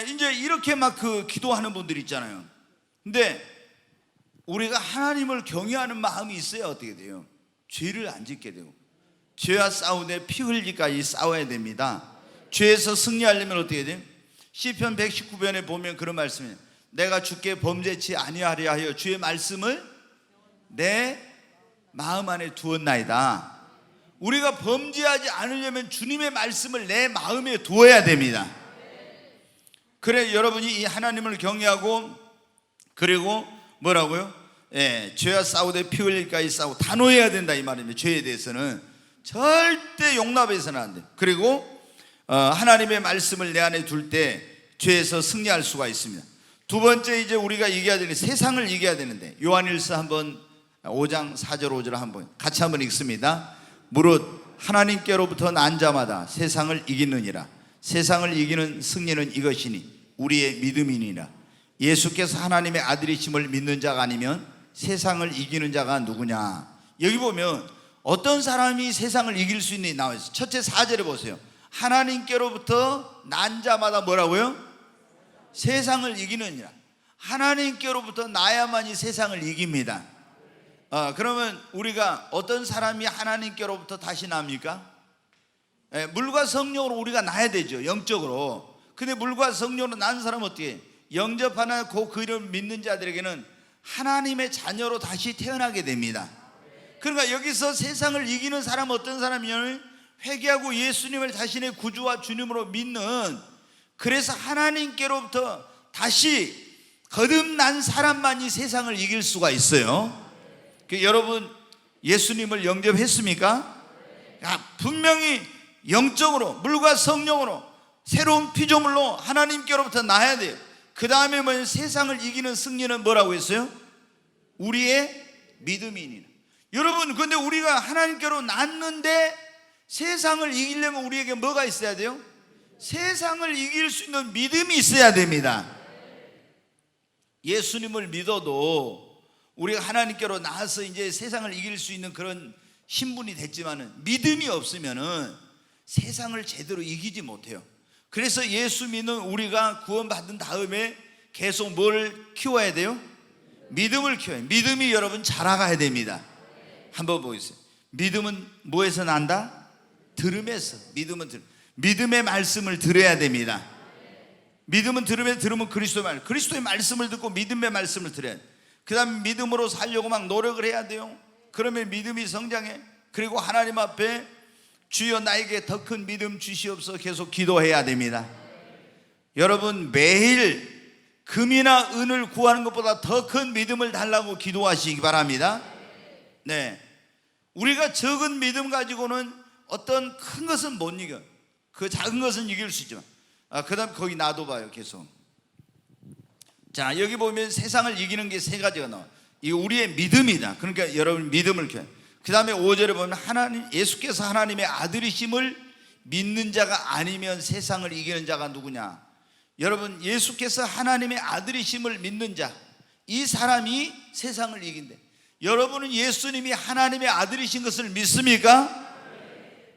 이제 이렇게 막 그 기도하는 분들 있잖아요. 근데 우리가 하나님을 경외하는 마음이 있어야 어떻게 돼요? 죄를 안 짓게 되고, 죄와 싸우되 피 흘리기까지 싸워야 됩니다. 죄에서 승리하려면 어떻게 돼요? 시편 119편에 보면 그런 말씀이에요. 내가 주께 범죄치 아니하려 하여 주의 말씀을 내 마음 안에 두었나이다. 우리가 범죄하지 않으려면 주님의 말씀을 내 마음에 두어야 됩니다. 그래 여러분이 이 하나님을 경외하고, 그리고 뭐라고요? 죄와 싸우되 피 흘릴까지 싸우고 단호해야 된다 이 말입니다. 죄에 대해서는 절대 용납해서는 안 돼요. 그리고 하나님의 말씀을 내 안에 둘 때 죄에서 승리할 수가 있습니다. 두 번째, 이제 우리가 이겨야 되는, 세상을 이겨야 되는데, 요한일서 한번 5장 4절 5절 한번 같이 한번 읽습니다. 무릇 하나님께로부터 난 자마다 세상을 이기느니라. 세상을 이기는 승리는 이것이니 우리의 믿음이니라. 예수께서 하나님의 아들이심을 믿는 자가 아니면 세상을 이기는 자가 누구냐. 여기 보면 어떤 사람이 세상을 이길 수 있는지 나와 있어요. 첫째 4절에 보세요. 하나님께로부터 난 자마다 뭐라고요? 세상을 이기느니라. 하나님께로부터 나야만이 세상을 이깁니다. 그러면 우리가 어떤 사람이 하나님께로부터 다시 납니까? 물과 성령으로 우리가 나야 되죠, 영적으로. 근데 물과 성령으로 난 사람은 어떻게? 영접하나 그 이름을 믿는 자들에게는 하나님의 자녀로 다시 태어나게 됩니다. 그러니까 여기서 세상을 이기는 사람은 어떤 사람이냐면 회개하고 예수님을 자신의 구주와 주님으로 믿는, 그래서 하나님께로부터 다시 거듭난 사람만이 세상을 이길 수가 있어요. 여러분 예수님을 영접했습니까? 분명히 영적으로 물과 성령으로 새로운 피조물로 하나님께로부터 나야 돼요. 그 다음에 뭐 세상을 이기는 승리는 뭐라고 했어요? 우리의 믿음이니라. 여러분 근데 우리가 하나님께로 났는데 세상을 이기려면 우리에게 뭐가 있어야 돼요? 세상을 이길 수 있는 믿음이 있어야 됩니다. 예수님을 믿어도 우리가 하나님께로 나와서 이제 세상을 이길 수 있는 그런 신분이 됐지만은 믿음이 없으면은 세상을 제대로 이기지 못해요. 그래서 예수 믿는 우리가 구원받은 다음에 계속 뭘 키워야 돼요? 믿음을 키워야 돼요. 믿음이 여러분 자라가야 됩니다. 한번 보겠어요. 믿음은 뭐에서 난다? 들음에서. 믿음의 말씀을 들어야 됩니다. 믿음은 들으면 그리스도의 말씀을 듣고 믿음의 말씀을 들어야 돼요. 그 다음에 믿음으로 살려고 막 노력을 해야 돼요. 그러면 믿음이 성장해. 그리고 하나님 앞에 주여 나에게 더 큰 믿음 주시옵소서 계속 기도해야 됩니다. 여러분 매일 금이나 은을 구하는 것보다 더 큰 믿음을 달라고 기도하시기 바랍니다. 네, 우리가 적은 믿음 가지고는 어떤 큰 것은 못 이겨. 그 작은 것은 이길 수 있지만 그 다음 거기 놔둬봐요. 계속. 자 여기 보면 세상을 이기는 게 세 가지가 나와요. 이거 우리의 믿음이다. 그러니까 여러분 믿음을 켜요. 그 다음에 5절에 보면 예수께서 하나님의 아들이심을 믿는 자가 아니면 세상을 이기는 자가 누구냐. 여러분 예수께서 하나님의 아들이심을 믿는 자, 이 사람이 세상을 이긴대. 여러분은 예수님이 하나님의 아들이신 것을 믿습니까?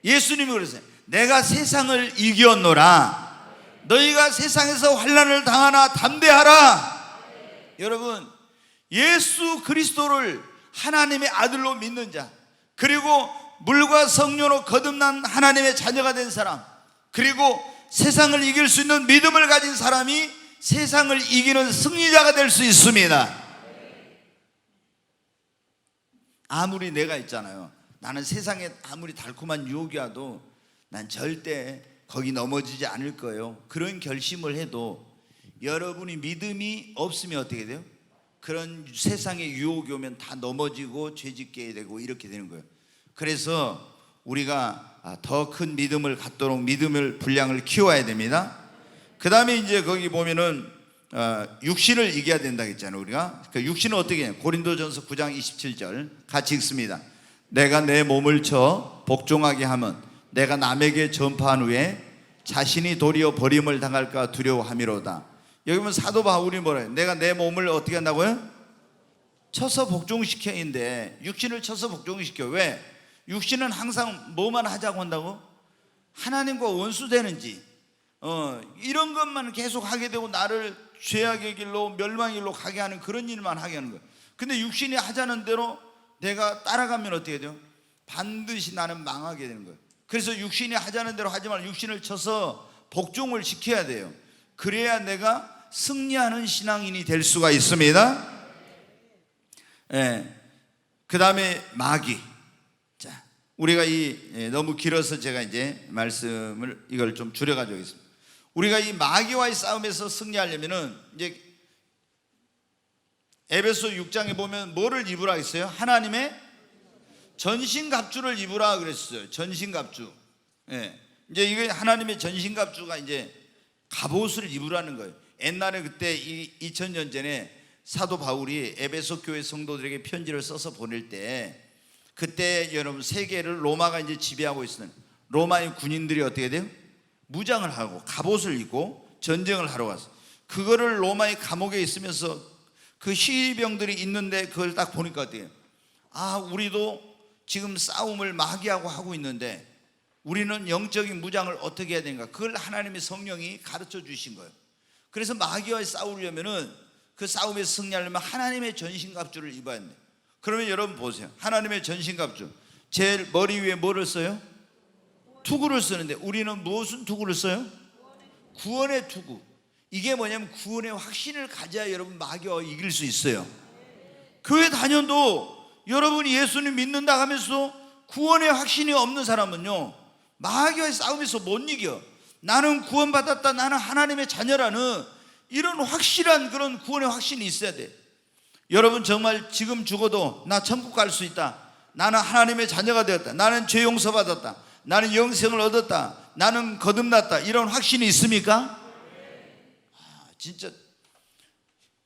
예수님이 그러세요. 내가 세상을 이겼노라. 너희가 세상에서 환난을 당하나 담대하라. 여러분 예수 그리스도를 하나님의 아들로 믿는 자, 그리고 물과 성령으로 거듭난 하나님의 자녀가 된 사람, 그리고 세상을 이길 수 있는 믿음을 가진 사람이 세상을 이기는 승리자가 될 수 있습니다. 아무리 내가 있잖아요, 나는 세상에 아무리 달콤한 유혹이 와도 난 절대 거기 넘어지지 않을 거예요. 그런 결심을 해도 여러분이 믿음이 없으면 어떻게 돼요? 그런 세상의 유혹이 오면 다 넘어지고 죄짓게 되고 이렇게 되는 거예요. 그래서 우리가 더 큰 믿음을 갖도록 믿음을 분량을 키워야 됩니다. 그 다음에 이제 거기 보면은 육신을 이겨야 된다 했잖아요. 우리가 그 육신은 어떻게 해요? 고린도전서 9장 27절 같이 읽습니다. 내가 내 몸을 쳐 복종하게 하면 내가 남에게 전파한 후에 자신이 도리어 버림을 당할까 두려워함이로다. 여기 보면 사도 바울이 뭐라 해요? 내가 내 몸을 어떻게 한다고요? 쳐서 복종시켜인데 육신을 쳐서 복종시켜. 왜? 육신은 항상 뭐만 하자고 한다고? 하나님과 원수되는지 이런 것만 계속 하게 되고 나를 죄악의 길로 멸망의 길로 가게 하는 그런 일만 하게 하는 거예요. 근데 육신이 하자는 대로 내가 따라가면 어떻게 돼요? 반드시 나는 망하게 되는 거예요. 그래서 육신이 하자는 대로 하지 말고 육신을 쳐서 복종을 시켜야 돼요. 그래야 내가 승리하는 신앙인이 될 수가 있습니다. 그 다음에 마귀. 자, 우리가 너무 길어서 제가 이제 말씀을 이걸 좀 줄여가지고 있습니다. 우리가 이 마귀와의 싸움에서 승리하려면은 이제 에베소 6장에 보면 뭐를 입으라 했어요? 하나님의 전신갑주를 입으라 그랬어요. 전신갑주. 이제 이게 하나님의 전신갑주가 이제 갑옷을 입으라는 거예요. 옛날에 그때 2000년 전에 사도 바울이 에베소 교회 성도들에게 편지를 써서 보낼 때 그때 여러분 세계를 로마가 이제 지배하고 있으는 로마의 군인들이 어떻게 돼요? 무장을 하고 갑옷을 입고 전쟁을 하러 갔어요. 그거를 로마의 감옥에 있으면서 그 시병들이 있는데 그걸 딱 보니까 어때요? 우리도 지금 싸움을 마귀하고 하고 있는데 우리는 영적인 무장을 어떻게 해야 되는가? 그걸 하나님의 성령이 가르쳐 주신 거예요. 그래서 마귀와 싸우려면은 그 싸움에서 승리하려면 하나님의 전신갑주를 입어야 돼요. 그러면 여러분 보세요. 하나님의 전신갑주. 제일 머리 위에 뭐를 써요? 투구를 쓰는데 우리는 무슨 투구를 써요? 구원의 투구. 이게 뭐냐면 구원의 확신을 가져야 여러분 마귀와 이길 수 있어요. 교회 다녀도 여러분이 예수님 믿는다 하면서 구원의 확신이 없는 사람은요 마귀와의 싸움에서 못 이겨. 나는 구원받았다, 나는 하나님의 자녀라는 이런 확실한 그런 구원의 확신이 있어야 돼. 여러분 정말 지금 죽어도 나 천국 갈 수 있다, 나는 하나님의 자녀가 되었다, 나는 죄 용서받았다, 나는 영생을 얻었다, 나는 거듭났다, 이런 확신이 있습니까? 진짜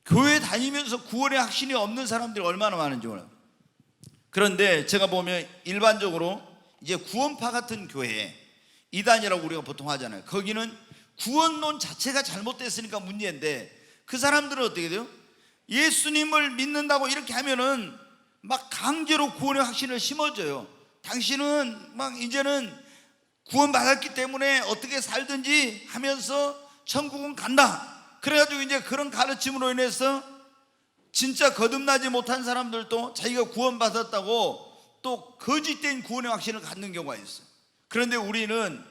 교회 다니면서 구원의 확신이 없는 사람들이 얼마나 많은지 몰라요. 그런데 제가 보면 일반적으로 이제 구원파 같은 교회, 이단이라고 우리가 보통 하잖아요. 거기는 구원론 자체가 잘못됐으니까 문제인데 그 사람들은 어떻게 돼요? 예수님을 믿는다고 이렇게 하면은 막 강제로 구원의 확신을 심어줘요. 당신은 막 이제는 구원받았기 때문에 어떻게 살든지 하면서 천국은 간다. 그래가지고 이제 그런 가르침으로 인해서 진짜 거듭나지 못한 사람들도 자기가 구원받았다고 또 거짓된 구원의 확신을 갖는 경우가 있어요. 그런데 우리는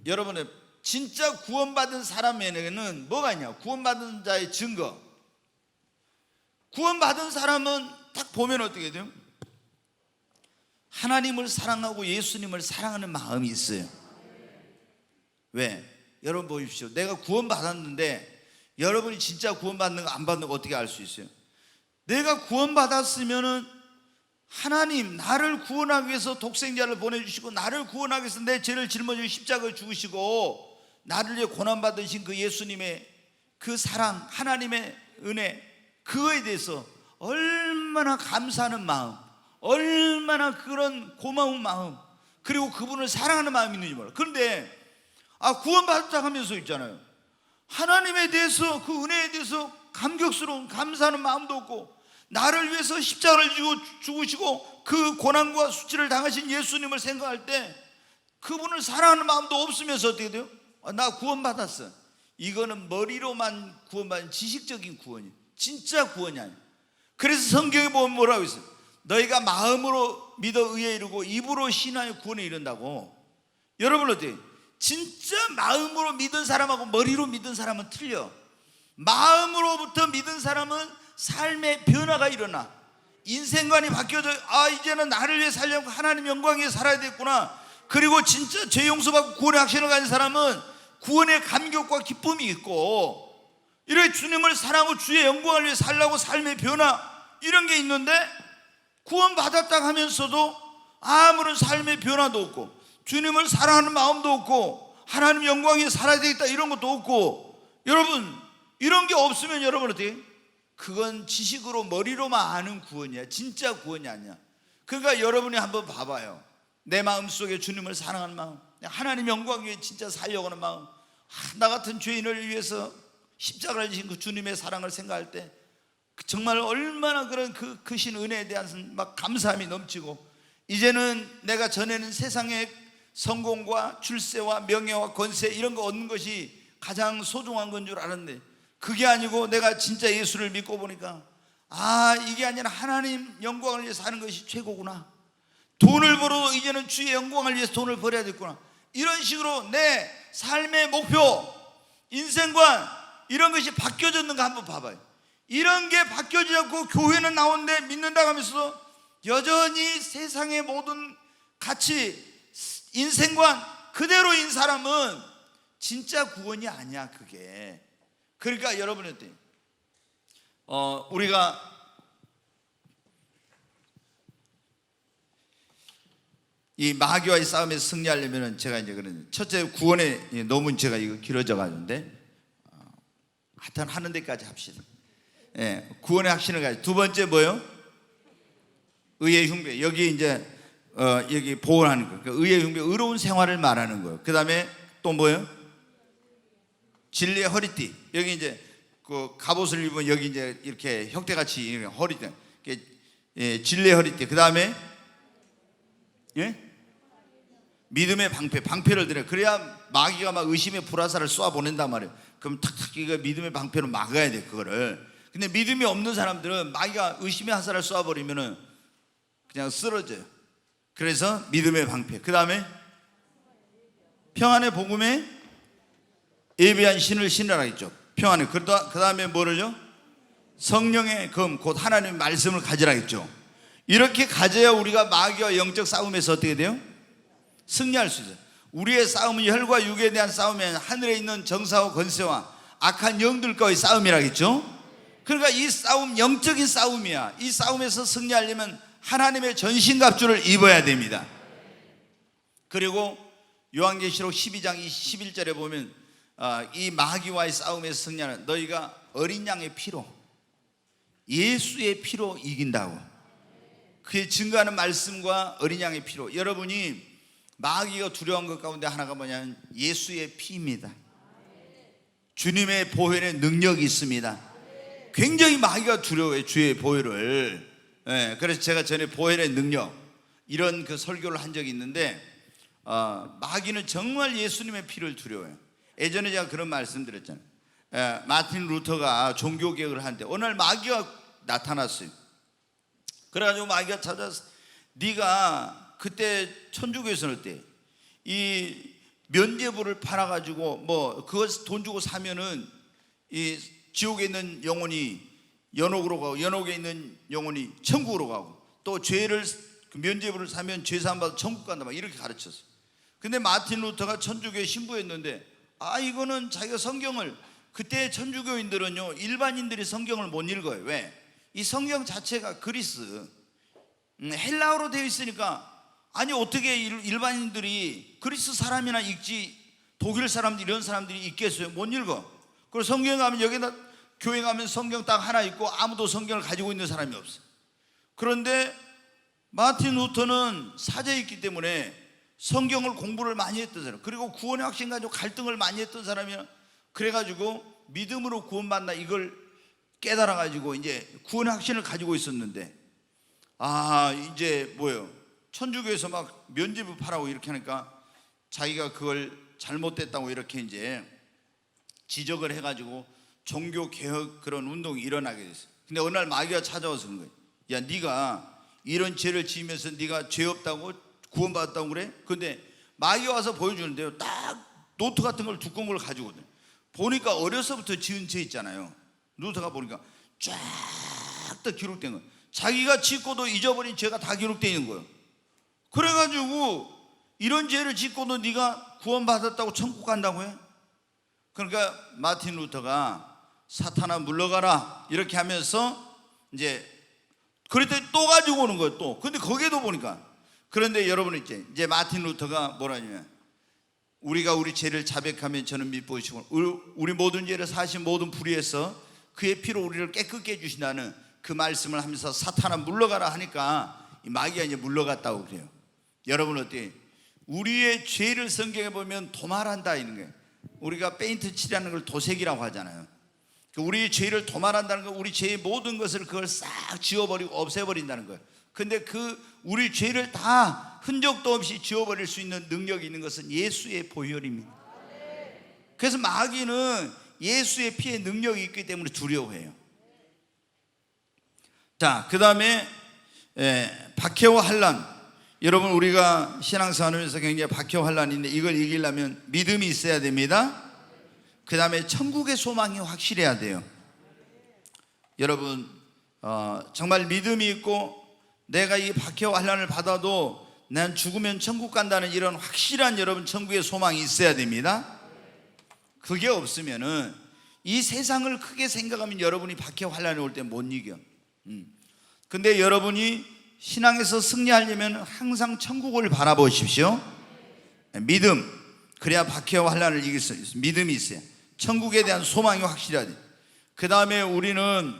여러분의 진짜 구원받은 사람에게는 뭐가 있냐? 구원받은 자의 증거. 구원받은 사람은 딱 보면 어떻게 돼요? 하나님을 사랑하고 예수님을 사랑하는 마음이 있어요. 왜? 여러분 보십시오. 내가 구원받았는데 여러분이 진짜 구원받는 거 안 받는 거 어떻게 알 수 있어요? 내가 구원받았으면은 하나님 나를 구원하기 위해서 독생자를 보내주시고 나를 구원하기 위해서 내 죄를 짊어지고 십자가에 죽으시고 나를 위해 고난받으신 그 예수님의 그 사랑, 하나님의 은혜, 그거에 대해서 얼마나 감사하는 마음, 얼마나 그런 고마운 마음, 그리고 그분을 사랑하는 마음이 있는지 몰라요. 그런데 구원받았다 하면서 있잖아요, 하나님에 대해서 그 은혜에 대해서 감격스러운 감사하는 마음도 없고 나를 위해서 십자가를 지고 죽으시고 그 고난과 수치를 당하신 예수님을 생각할 때 그분을 사랑하는 마음도 없으면서 어떻게 돼요? 나 구원받았어. 이거는 머리로만 구원받은 지식적인 구원이에요. 진짜 구원이 아니에요. 그래서 성경에 보면 뭐라고 있어요? 너희가 마음으로 믿어 의에 이르고 입으로 신하여 구원에 이른다고. 여러분 어때요? 진짜 마음으로 믿은 사람하고 머리로 믿은 사람은 틀려. 마음으로부터 믿은 사람은 삶의 변화가 일어나. 인생관이 바뀌어져. 이제는 나를 위해 살려고 하나님 영광 위해 살아야 되겠구나. 그리고 진짜 죄 용서받고 구원의 확신을 가진 사람은 구원의 감격과 기쁨이 있고, 이렇게 주님을 사랑하고 주의 영광을 위해 살라고 삶의 변화 이런 게 있는데, 구원 받았다 하면서도 아무런 삶의 변화도 없고 주님을 사랑하는 마음도 없고 하나님 영광 위해 살아야 되겠다 이런 것도 없고, 여러분 이런 게 없으면 여러분 어떻게? 그건 지식으로 머리로만 아는 구원이야. 진짜 구원이 아니야. 그러니까 여러분이 한번 봐봐요. 내 마음속에 주님을 사랑하는 마음, 하나님 영광 위해 진짜 살려고 하는 마음, 나 같은 죄인을 위해서 십자가를 지신 그 주님의 사랑을 생각할 때 정말 얼마나 그런 그 크신 은혜에 대한 막 감사함이 넘치고, 이제는 내가 전에는 세상의 성공과 출세와 명예와 권세 이런 거 얻는 것이 가장 소중한 건 줄 알았는데, 그게 아니고 내가 진짜 예수를 믿고 보니까 이게 아니라 하나님 영광을 위해서 사는 것이 최고구나. 돈을 벌어도 이제는 주의 영광을 위해서 돈을 벌어야 되겠구나. 이런 식으로 내 삶의 목표, 인생관 이런 것이 바뀌어졌는가 한번 봐봐요. 이런 게 바뀌어지지 않고 교회는 나오는데 믿는다고 하면서도 여전히 세상의 모든 가치, 인생관 그대로인 사람은 진짜 구원이 아니야 그게. 그러니까 여러분 어때요? 우리가 이 마귀와의 싸움에서 승리하려면 제가 이제 그런 첫째 구원의 너무 제가 이거 길어져 가는데 하여튼 하는 데까지 합시다. 구원의 확신을 가지고. 두 번째 뭐요? 의의 흉배. 여기 이제 여기 보호하는 거. 그러니까 의의 흉배, 의로운 생활을 말하는 거예요. 그 다음에 또 뭐요? 진리의 허리띠. 여기 이제 그 갑옷을 입으면 여기 이제 이렇게 혁대같이 허리띠. 진리의 허리띠. 그 다음에 믿음의 방패. 방패를 들여. 그래야 마귀가 막 의심의 불화살을 쏘아 보낸단 말이에요. 그럼 탁탁 이거 믿음의 방패로 막아야 돼 그거를. 근데 믿음이 없는 사람들은 마귀가 의심의 화살을 쏘아버리면은 그냥 쓰러져요. 그래서 믿음의 방패. 그 다음에 평안의 복음에 예비한 신을 신으라 했죠. 평안의. 그 다음에 뭐를요? 성령의 검, 곧 하나님의 말씀을 가지라 했죠. 이렇게 가져야 우리가 마귀와 영적 싸움에서 어떻게 돼요? 승리할 수 있어요. 우리의 싸움은 혈과 육에 대한 싸움이 하늘에 있는 정사와 권세와 악한 영들과의 싸움이라겠죠. 그러니까 이 싸움 영적인 싸움이야. 이 싸움에서 승리하려면 하나님의 전신갑주를 입어야 됩니다. 그리고 요한계시록 12장 21절에 보면 이 마귀와의 싸움에서 승리하는 너희가 어린 양의 피로, 예수의 피로 이긴다고. 그의 증거하는 말씀과 어린 양의 피로. 여러분이 마귀가 두려운 것 가운데 하나가 뭐냐면 예수의 피입니다. 주님의 보혈의 능력이 있습니다. 굉장히 마귀가 두려워해 주의 보혈을. 그래서 제가 전에 보혈의 능력 이런 그 설교를 한 적이 있는데 마귀는 정말 예수님의 피를 두려워해요. 예전에 제가 그런 말씀 드렸잖아요. 마틴 루터가 종교개혁을 하는데 어느 날 마귀가 나타났어요. 그래가지고 마귀가 찾아서 네가 그때 천주교에서는 어때? 이 면죄부를 팔아가지고 뭐 그거 돈 주고 사면은 이 지옥에 있는 영혼이 연옥으로 가고 연옥에 있는 영혼이 천국으로 가고 또 죄를 면죄부를 사면 죄 사함 받아 천국 간다 막 이렇게 가르쳤어요. 근데 마틴 루터가 천주교에 신부했는데 이거는 자기가 성경을 그때 천주교인들은요 일반인들이 성경을 못 읽어요. 왜? 이 성경 자체가 그리스 헬라어로 되어 있으니까 아니 어떻게 일반인들이 그리스 사람이나 읽지 독일 사람들 이런 사람들이 읽겠어요? 못 읽어. 그리고 성경에 가면 여기다 교회 가면 성경 딱 하나 있고 아무도 성경을 가지고 있는 사람이 없어요. 그런데 마틴 루터는 사제였기 때문에 성경을 공부를 많이 했던 사람, 그리고 구원의 확신 가지고 갈등을 많이 했던 사람이야. 그래가지고 믿음으로 구원받나 이걸 깨달아가지고 이제 구원의 확신을 가지고 있었는데 이제 뭐예요? 천주교에서 막 면죄부 파라고 이렇게 하니까 자기가 그걸 잘못됐다고 이렇게 이제 지적을 해가지고 종교 개혁 그런 운동이 일어나게 됐어요. 근데 어느 날 마귀가 찾아와서 그런 거예요. 야, 네가 이런 죄를 지으면서 네가 죄 없다고 구원받았다고 그래? 근데 마귀가 와서 보여주는데요, 딱 노트 같은 걸 두꺼운 걸 가지고 오거든요. 보니까 어려서부터 지은 죄 있잖아요. 노트가 보니까 쫙 다 기록된 거. 자기가 짓고도 잊어버린 죄가 다 기록되어 있는 거예요. 그래가지고 이런 죄를 짓고도 네가 구원받았다고 천국 간다고 해? 그러니까 마틴 루터가 사탄아 물러가라 이렇게 하면서 이제 그랬더니 또 가지고 오는 거예요. 또 근데 거기에도 보니까, 그런데 여러분 이제 마틴 루터가 뭐라냐면, 우리가 우리 죄를 자백하면 저는 미쁘시고 우리 모든 죄를 사신 모든 불의에서 그의 피로 우리를 깨끗게 해주신다는 그 말씀을 하면서 사탄아 물러가라 하니까 이 마귀가 이제 물러갔다고 그래요. 여러분 어때요? 우리의 죄를 성경에 보면 도말한다 이런 거예요. 우리가 페인트 칠하는 걸 도색이라고 하잖아요. 우리의 죄를 도말한다는 건 우리 죄의 모든 것을 그걸 싹 지워버리고 없애버린다는 거예요. 근데 그 우리 죄를 다 흔적도 없이 지워버릴 수 있는 능력이 있는 것은 예수의 보혈입니다. 그래서 마귀는 예수의 피의 능력이 있기 때문에 두려워해요. 자, 그 다음에 박해와 환난. 여러분 우리가 신앙생활하면서 굉장히 박해와 환난인데 이걸 이기려면 믿음이 있어야 됩니다. 그 다음에 천국의 소망이 확실해야 돼요. 여러분 정말 믿음이 있고 내가 이 박해와 환난을 받아도 난 죽으면 천국 간다는 이런 확실한 여러분 천국의 소망이 있어야 됩니다. 그게 없으면은 이 세상을 크게 생각하면 여러분이 박해와 환난이 올 때 못 이겨. 근데 여러분이 신앙에서 승리하려면 항상 천국을 바라보십시오. 믿음, 그래야 박해와 환난을 이길 수 있어요. 믿음이 있어요. 천국에 대한 소망이 확실해야 돼요. 그 다음에 우리는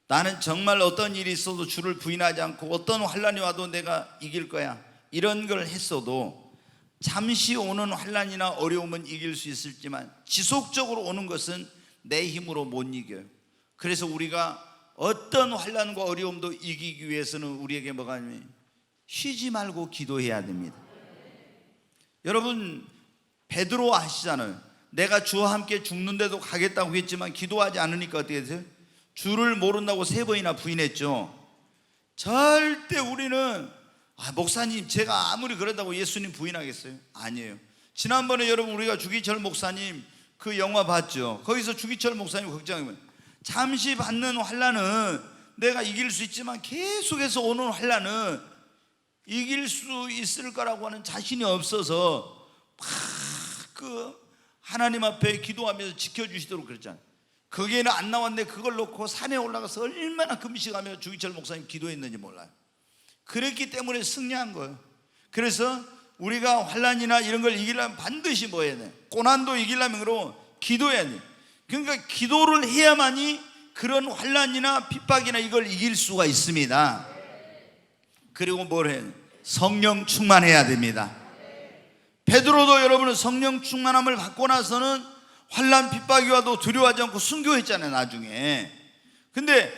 나는 정말 어떤 일이 있어도 주를 부인하지 않고 어떤 환난이 와도 내가 이길 거야 이런 걸 했어도 잠시 오는 환난이나 어려움은 이길 수 있을지만 지속적으로 오는 것은 내 힘으로 못 이겨요. 그래서 우리가 어떤 환난과 어려움도 이기기 위해서는 우리에게 뭐가 아니면 쉬지 말고 기도해야 됩니다. 여러분 베드로 아시잖아요. 내가 주와 함께 죽는데도 가겠다고 했지만 기도하지 않으니까 어떻게 되세요? 주를 모른다고 3번이나 부인했죠. 절대 우리는 목사님 제가 아무리 그런다고 예수님 부인하겠어요? 아니에요. 지난번에 여러분 우리가 주기철 목사님 그 영화 봤죠. 거기서 주기철 목사님 걱정하면 잠시 받는 환난은 내가 이길 수 있지만 계속해서 오는 환난은 이길 수 있을 거라고 하는 자신이 없어서 막 하나님 앞에 기도하면서 지켜주시도록 그랬잖아요. 거기에는 안 나왔는데 그걸 놓고 산에 올라가서 얼마나 금식하며 주기철 목사님 기도했는지 몰라요. 그랬기 때문에 승리한 거예요. 그래서 우리가 환난이나 이런 걸 이기려면 반드시 뭐 해야 돼? 고난도 이기려면 그럼 기도해야 돼. 그러니까 기도를 해야만이 그런 환난이나 핍박이나 이걸 이길 수가 있습니다. 그리고 뭘 해야 돼? 성령 충만해야 됩니다. 베드로도 여러분은 성령 충만함을 받고 나서는 환난 핍박이 와도 두려워하지 않고 순교했잖아요 나중에. 근데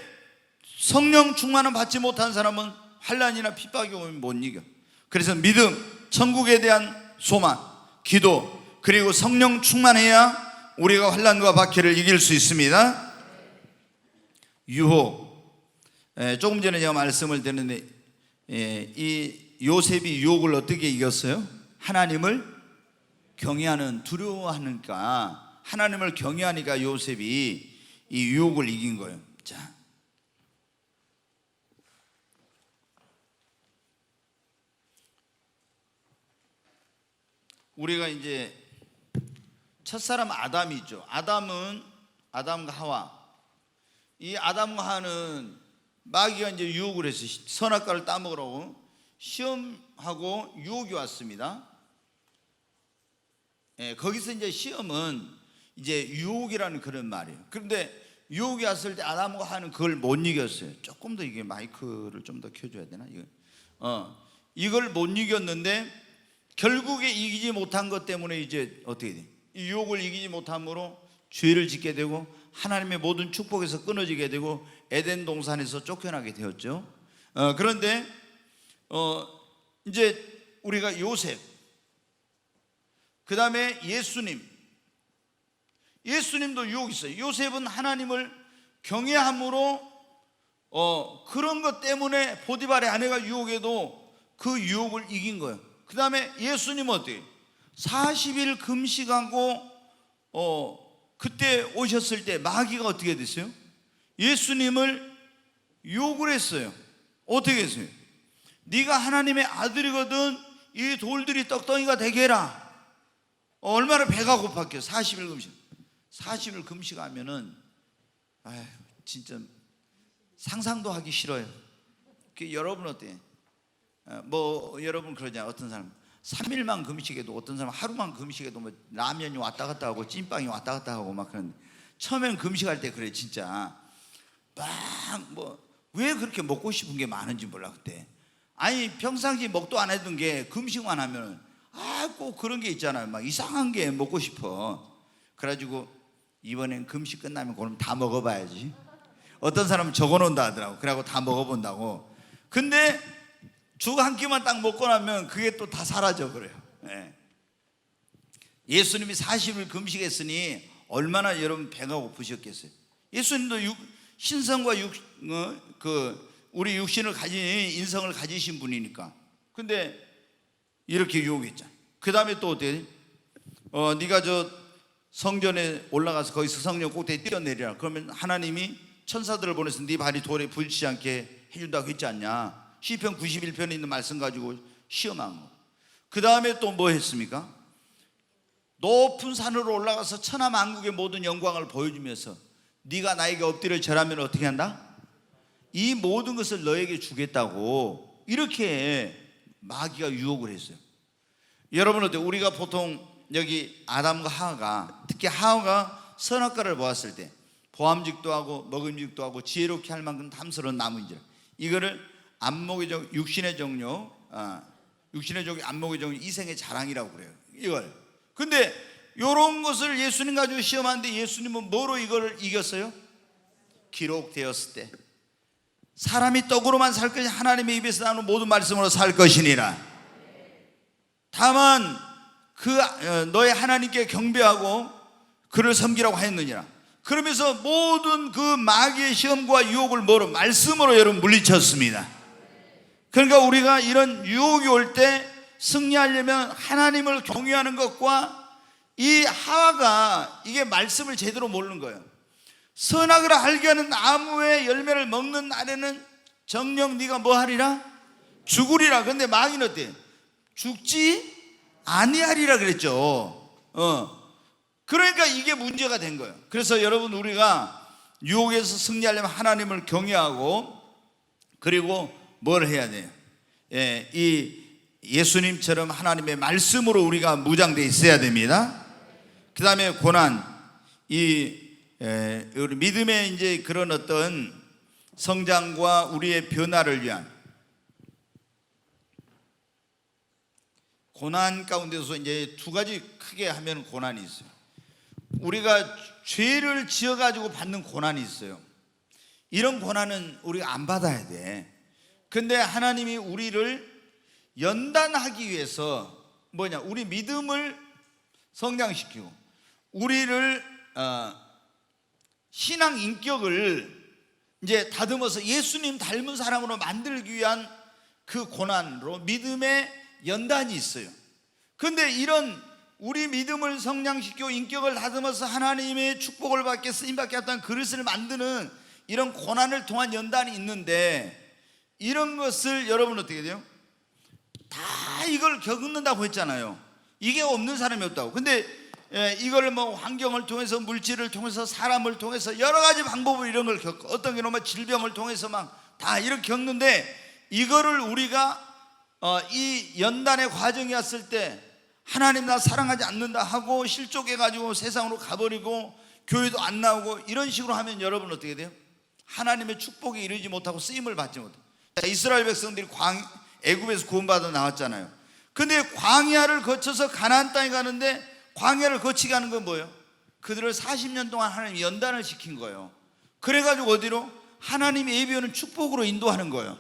성령 충만함 받지 못한 사람은 환난이나 핍박이 오면 못 이겨. 그래서 믿음, 천국에 대한 소망, 기도, 그리고 성령 충만해야 우리가 환난과 박해를 이길 수 있습니다. 유혹, 조금 전에 제가 말씀을 드렸는데 이 요셉이 유혹을 어떻게 이겼어요? 하나님을 경외하는, 두려워하니까, 하나님을 경외하니까 요셉이 이 유혹을 이긴 거예요. 자, 우리가 이제 첫사람 아담이죠. 아담과 하와. 이 아담과 하와는 마귀가 이제 유혹을 해서 선악과를 따먹으라고 시험하고 유혹이 왔습니다. 거기서 이제 시험은 이제 유혹이라는 그런 말이에요. 그런데 유혹이 왔을 때 아담과 하와는 그걸 못 이겼어요. 조금 더 이게 마이크를 좀 더 켜줘야 되나? 이걸 못 이겼는데 결국에 이기지 못한 것 때문에 이제 어떻게 돼? 이 유혹을 이기지 못함으로 죄를 짓게 되고 하나님의 모든 축복에서 끊어지게 되고 에덴 동산에서 쫓겨나게 되었죠. 그런데 이제 우리가 요셉, 그 다음에 예수님도 유혹이 있어요. 요셉은 하나님을 경외함으로 그런 것 때문에 보디발의 아내가 유혹해도 그 유혹을 이긴 거예요. 그 다음에 예수님은 어때요? 40일 금식하고 그때 오셨을 때 마귀가 어떻게 됐어요? 예수님을 욕을 했어요. 어떻게 했어요? 네가 하나님의 아들이거든 이 돌들이 떡덩이가 되게 해라. 얼마나 배가 고팠겠어. 40일 금식. 40일 금식하면은 아휴, 진짜 상상도 하기 싫어요. 여러분 어때요? 뭐 여러분 그러냐? 어떤 사람 3일만 금식해도, 어떤 사람 하루만 금식해도 뭐 라면이 왔다 갔다 하고 찐빵이 왔다 갔다 하고 막 그런. 처음엔 금식할 때 그래 진짜 막 뭐 왜 그렇게 먹고 싶은 게 많은지 몰라 그때. 아니 평상시 먹도 안 했던 게 금식만 하면 꼭 그런 게 있잖아요. 막 이상한 게 먹고 싶어. 그래가지고 이번엔 금식 끝나면 그럼 다 먹어봐야지. 어떤 사람은 적어놓는다 하더라고. 그래갖고 다 먹어본다고. 근데 죽 한 끼만 딱 먹고 나면 그게 또 다 사라져 그래요. 예수님이 40일 금식했으니 얼마나 여러분 배가 고프셨겠어요. 예수님도 신성과 우리 육신을 가진 인성을 가지신 분이니까. 근데 이렇게 유혹했잖아. 그 다음에 또 어때? 네가 저 성전에 올라가서 거기서 성령 꼭대기 뛰어내리라. 그러면 하나님이 천사들을 보내서 네 발이 돌에 부딪히지 않게 해준다고 했지 않냐. 시편 91편에 있는 말씀 가지고 시험한 거. 그 다음에 또 뭐 했습니까? 높은 산으로 올라가서 천하 만국의 모든 영광을 보여주면서 네가 나에게 엎드려 절하면 어떻게 한다? 이 모든 것을 너에게 주겠다고 이렇게 마귀가 유혹을 했어요. 여러분 어때요? 우리가 보통 여기 아담과 하와가, 특히 하와가 선악과를 보았을 때 보암직도 하고 먹음직도 하고 지혜롭게 할 만큼 탐스러운 나무인지라, 이거를 안목의 종, 육신의 종류, 육신의 종이 안목의 종류, 이생의 자랑이라고 그래요. 이걸. 근데 이런 것을 예수님 가지고 시험하는데 예수님은 뭐로 이걸 이겼어요? 기록되었을 때 사람이 떡으로만 살 것이 하나님의 입에서 나오는 모든 말씀으로 살 것이니라. 다만 너의 하나님께 경배하고 그를 섬기라고 하였느니라. 그러면서 모든 그 마귀의 시험과 유혹을 뭐로? 말씀으로 여러분 물리쳤습니다. 그러니까 우리가 이런 유혹이 올 때 승리하려면 하나님을 경외하는 것과, 이 하와가 이게 말씀을 제대로 모르는 거예요. 선악을 알게 하는 나무의 열매를 먹는 날에는 정녕 네가 뭐 하리라? 죽으리라. 근데 마귀는 어때? 죽지 아니하리라 그랬죠. 그러니까 이게 문제가 된 거예요. 그래서 여러분 우리가 유혹에서 승리하려면 하나님을 경외하고, 그리고 뭘 해야 돼요? 이 예수님처럼 하나님의 말씀으로 우리가 무장되어 있어야 됩니다. 그 다음에 고난, 우리 믿음의 이제 그런 어떤 성장과 우리의 변화를 위한 고난 가운데서 이제 두 가지 크게 하면 고난이 있어요. 우리가 죄를 지어가지고 받는 고난이 있어요. 이런 고난은 우리가 안 받아야 돼. 근데 하나님이 우리를 연단하기 위해서 뭐냐? 우리 믿음을 성장시키고 우리를 신앙 인격을 이제 다듬어서 예수님 닮은 사람으로 만들기 위한 그 고난으로 믿음의 연단이 있어요. 그런데 이런 우리 믿음을 성장시키고 인격을 다듬어서 하나님의 축복을 받게 쓰임받게 했던 그릇을 만드는 이런 고난을 통한 연단이 있는데, 이런 것을 여러분 어떻게 돼요? 다 이걸 겪는다고 했잖아요. 이게 없는 사람이 없다고. 근데 이걸 뭐 환경을 통해서, 물질을 통해서, 사람을 통해서 여러 가지 방법으로 이런 걸 겪고, 어떤 경우는 질병을 통해서 막 다 이렇게 겪는데, 이거를 우리가 이 연단의 과정이 왔을 때 하나님 나 사랑하지 않는다 하고 실족해가지고 세상으로 가버리고 교회도 안 나오고 이런 식으로 하면 여러분 어떻게 돼요? 하나님의 축복에 이르지 못하고 쓰임을 받지 못해요. 이스라엘 백성들이 애굽에서 구원받아 나왔잖아요. 근데 광야를 거쳐서 가나안 땅에 가는데, 광야를 거치게 하는 건 뭐예요? 그들을 40년 동안 하나님이 연단을 시킨 거예요. 그래가지고 어디로? 하나님이 예비하는 축복으로 인도하는 거예요.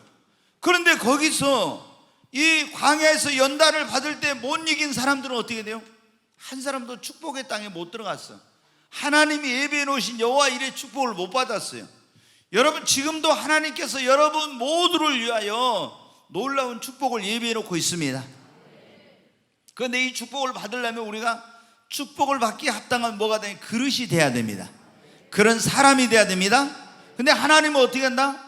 그런데 거기서 이 광야에서 연단을 받을 때 못 이긴 사람들은 어떻게 돼요? 한 사람도 축복의 땅에 못 들어갔어. 하나님이 예비해 놓으신 여호와 일의 축복을 못 받았어요. 여러분 지금도 하나님께서 여러분 모두를 위하여 놀라운 축복을 예비해 놓고 있습니다. 그런데 이 축복을 받으려면 우리가 축복을 받기에 합당한 뭐가 되냐? 그릇이 돼야 됩니다. 그런 사람이 돼야 됩니다. 근데 하나님은 어떻게 한다?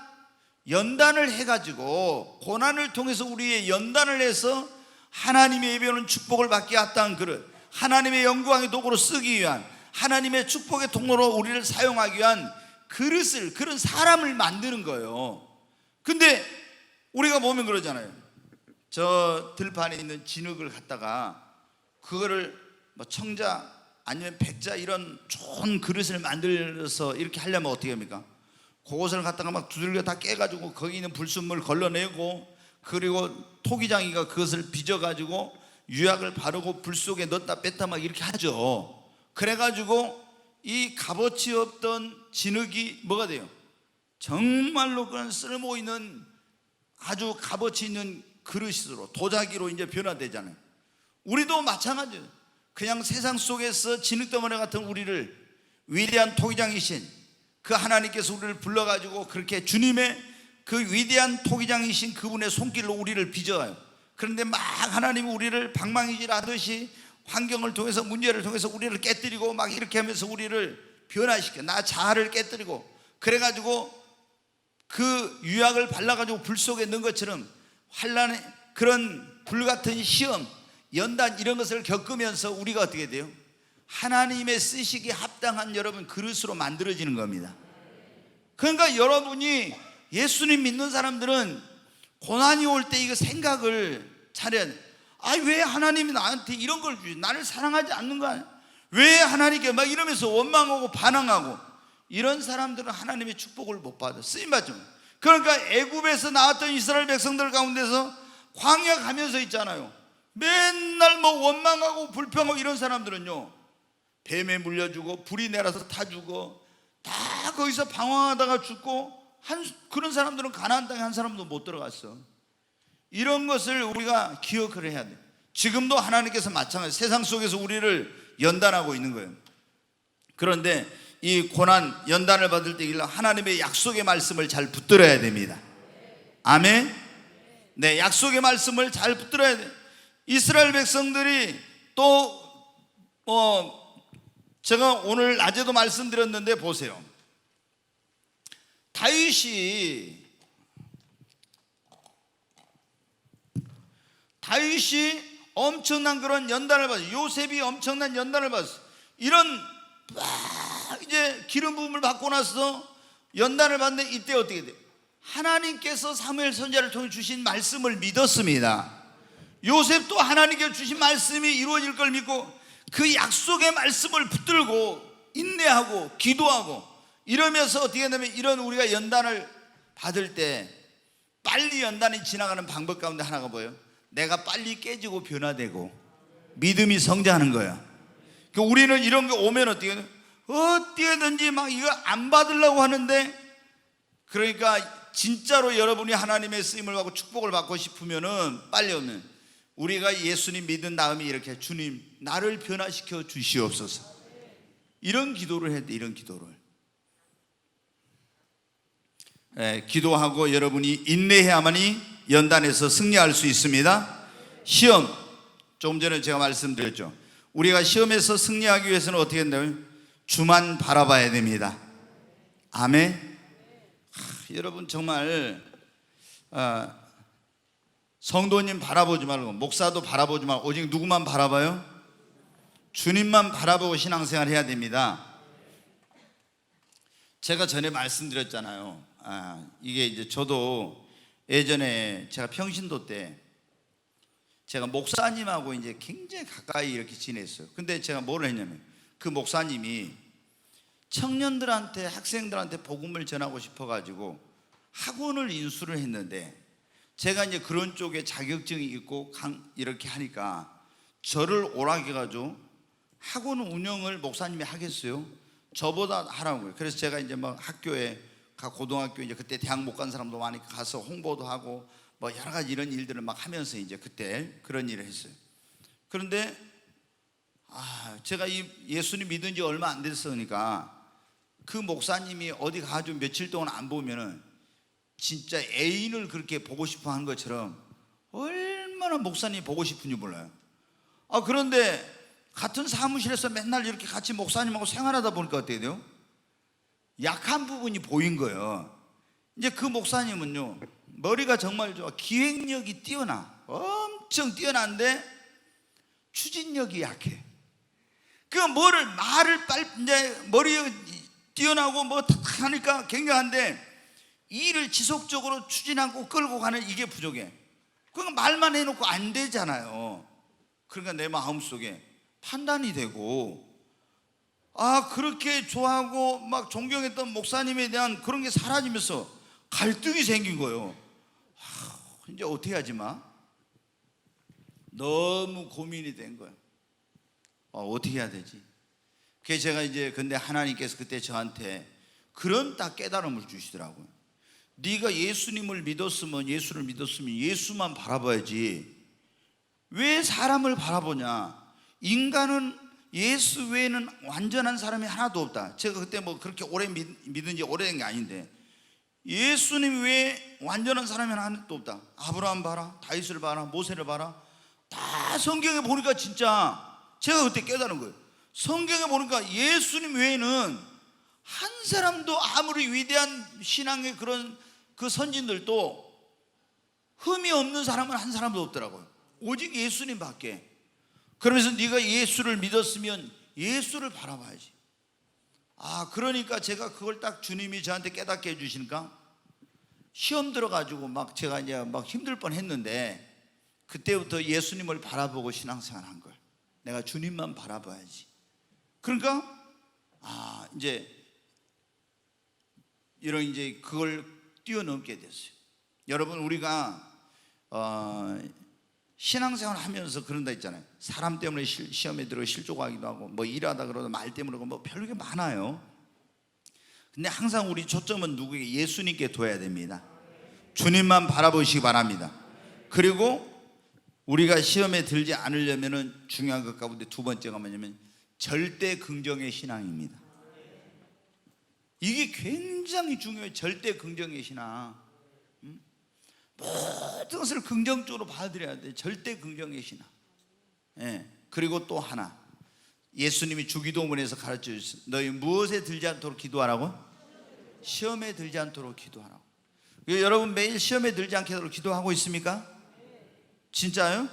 연단을 해가지고 고난을 통해서 우리의 연단을 해서 하나님의 예배하는 축복을 받게 합당한 그릇, 하나님의 영광의 도구로 쓰기 위한, 하나님의 축복의 통로로 우리를 사용하기 위한 그릇을, 그런 사람을 만드는 거예요. 근데 우리가 보면 그러잖아요. 저 들판에 있는 진흙을 갖다가 그거를 뭐 청자 아니면 백자 이런 좋은 그릇을 만들어서 이렇게 하려면 어떻게 합니까? 그것을 갖다가 막 두들겨 다 깨가지고 거기 있는 불순물 걸러내고, 그리고 토기장이가 그것을 빚어가지고 유약을 바르고 불 속에 넣었다 뺐다 막 이렇게 하죠. 그래가지고 이 값어치 없던 진흙이 뭐가 돼요? 정말로 그런 쓸모 있는 아주 값어치 있는 그릇으로, 도자기로 이제 변화되잖아요. 우리도 마찬가지예요. 그냥 세상 속에서 진흙덩어리 같은 우리를 위대한 토기장이신 그 하나님께서 우리를 불러가지고 그렇게 주님의 그 위대한 토기장이신 그분의 손길로 우리를 빚어요. 그런데 막 하나님이 우리를 방망이질 하듯이 환경을 통해서, 문제를 통해서 우리를 깨뜨리고 막 이렇게 하면서 우리를 변화시켜, 나 자아를 깨뜨리고, 그래가지고 그 유약을 발라가지고 불 속에 넣은 것처럼 환란의 그런 불같은 시험, 연단 이런 것을 겪으면서 우리가 어떻게 돼요? 하나님의 쓰시기에 합당한 여러분 그릇으로 만들어지는 겁니다. 그러니까 여러분이 예수님 믿는 사람들은 고난이 올 때 이거 생각을 잘해야 돼. 아, 왜 하나님이 나한테 이런 걸 주지? 나를 사랑하지 않는 거 아니야? 왜 하나님께 막 이러면서 원망하고 반항하고, 이런 사람들은 하나님의 축복을 못 받아, 쓰임 받지 못. 그러니까 애굽에서 나왔던 이스라엘 백성들 가운데서 광야 가면서 있잖아요. 맨날 뭐 원망하고 불평하고 이런 사람들은요, 뱀에 물려주고 불이 내려서 타 죽어, 다 거기서 방황하다가 죽고, 그런 사람들은 가나안 땅에 한 사람도 못 들어갔어. 이런 것을 우리가 기억을 해야 돼. 지금도 하나님께서 마찬가지 세상 속에서 우리를 연단하고 있는 거예요. 그런데 이 고난 연단을 받을 때 하나님의 약속의 말씀을 잘 붙들어야 됩니다. 아멘. 네, 약속의 말씀을 잘 붙들어야 돼. 이스라엘 백성들이 또 제가 오늘 낮에도 말씀드렸는데 보세요. 다윗이 엄청난 그런 연단을 받았어요. 요셉이 엄청난 연단을 받았어요. 이런 이제 기름 부음을 받고 나서 연단을 받는데, 이때 어떻게 돼요? 하나님께서 사무엘 선지자를 통해 주신 말씀을 믿었습니다. 요셉도 하나님께서 주신 말씀이 이루어질 걸 믿고 그 약속의 말씀을 붙들고 인내하고 기도하고 이러면서 어떻게 되냐면, 이런 우리가 연단을 받을 때 빨리 연단이 지나가는 방법 가운데 하나가 뭐예요? 내가 빨리 깨지고 변화되고 믿음이 성장하는 거야. 그러니까 우리는 이런 게 오면 어떻게든지 막 이거 안 받으려고 하는데, 그러니까 진짜로 여러분이 하나님의 쓰임을 받고 축복을 받고 싶으면은 빨리 오면 우리가 예수님 믿은 다음에 이렇게, 주님 나를 변화시켜 주시옵소서, 이런 기도를 해야 돼. 이런 기도를 기도하고 여러분이 인내해야만이 연단에서 승리할 수 있습니다. 시험, 조금 전에 제가 말씀드렸죠. 우리가 시험에서 승리하기 위해서는 어떻게 된다면 주만 바라봐야 됩니다. 아멘. 여러분 정말 성도님 바라보지 말고, 목사도 바라보지 말고, 오직 누구만 바라봐요? 주님만 바라보고 신앙생활 해야 됩니다. 제가 전에 말씀드렸잖아요. 이게 이제 저도 예전에 제가 평신도 때 제가 목사님하고 이제 굉장히 가까이 이렇게 지냈어요. 근데 제가 뭘 했냐면, 그 목사님이 청년들한테, 학생들한테 복음을 전하고 싶어가지고 학원을 인수를 했는데, 제가 이제 그런 쪽에 자격증이 있고 이렇게 하니까 저를 오락해가지고 학원 운영을 목사님이 하겠어요? 저보다 하라고요. 그래서 제가 이제 막 학교에, 고등학교 이제 그때 대학 못 간 사람도 많이 가서 홍보도 하고 뭐 여러 가지 이런 일들을 막 하면서 이제 그때 그런 일을 했어요. 그런데 제가 이 예수님 믿은 지 얼마 안 됐으니까 그 목사님이 어디 가가지고 며칠 동안 안 보면은 진짜 애인을 그렇게 보고 싶어 하는 것처럼 얼마나 목사님이 보고 싶은지 몰라요. 그런데 같은 사무실에서 맨날 이렇게 같이 목사님하고 생활하다 보니까 어떻게 돼요? 약한 부분이 보인 거예요. 이제 그 목사님은요, 머리가 정말 좋아. 기획력이 뛰어나. 엄청 뛰어난데 추진력이 약해. 그 말을 이제 머리 뛰어나고 뭐 탁 하니까 굉장한데 일을 지속적으로 추진하고 끌고 가는 이게 부족해. 그러니까 말만 해놓고 안 되잖아요. 그러니까 내 마음속에 판단이 되고, 그렇게 좋아하고 막 존경했던 목사님에 대한 그런 게 사라지면서 갈등이 생긴 거예요. 이제 어떻게 하지 마? 너무 고민이 된 거예요. 어떻게 해야 되지? 그래서 제가 이제 근데 하나님께서 그때 저한테 그런 딱 깨달음을 주시더라고요. 네가 예수를 믿었으면 예수만 바라봐야지 왜 사람을 바라보냐? 인간은 예수 외에는 완전한 사람이 하나도 없다. 제가 그때 뭐 그렇게 오래 믿은 지 오래된 게 아닌데 예수님 외에 완전한 사람이 하나도 없다. 아브라함 봐라, 다윗을 봐라, 모세를 봐라. 다 성경에 보니까 진짜 제가 그때 깨달은 거예요. 성경에 보니까 예수님 외에는 한 사람도 아무리 위대한 신앙의 그런 그 선진들도 흠이 없는 사람은 한 사람도 없더라고요. 오직 예수님밖에. 그러면서 네가 예수를 믿었으면 예수를 바라봐야지. 그러니까 제가 그걸 딱 주님이 저한테 깨닫게 해주시니까 시험 들어가지고 막 제가 이제 막 힘들 뻔했는데 그때부터 예수님을 바라보고 신앙생활 한 거예요. 내가 주님만 바라봐야지. 그러니까 이제 이런 이제 그걸 뛰어넘게 됐어요. 여러분, 우리가 신앙생활 하면서 그런다 했잖아요. 사람 때문에 시험에 들어 실족하기도 하고 뭐 일하다 그러다 말 때문에 그러고 뭐 별게 많아요. 근데 항상 우리 초점은 누구에게? 예수님께 둬야 됩니다. 주님만 바라보시기 바랍니다. 그리고 우리가 시험에 들지 않으려면 중요한 것 가운데 두 번째가 뭐냐면 절대 긍정의 신앙입니다. 이게 굉장히 중요해요. 절대 긍정의 신앙. 모든 것을 긍정적으로 받아들여야 돼. 절대 긍정의 신앙. 그리고 또 하나, 예수님이 주기도문에서 가르쳐 주셨어요. 너희 무엇에 들지 않도록 기도하라고? 시험에 들지 않도록 기도하라고. 여러분 매일 시험에 들지 않도록 기도하고 있습니까? 진짜요?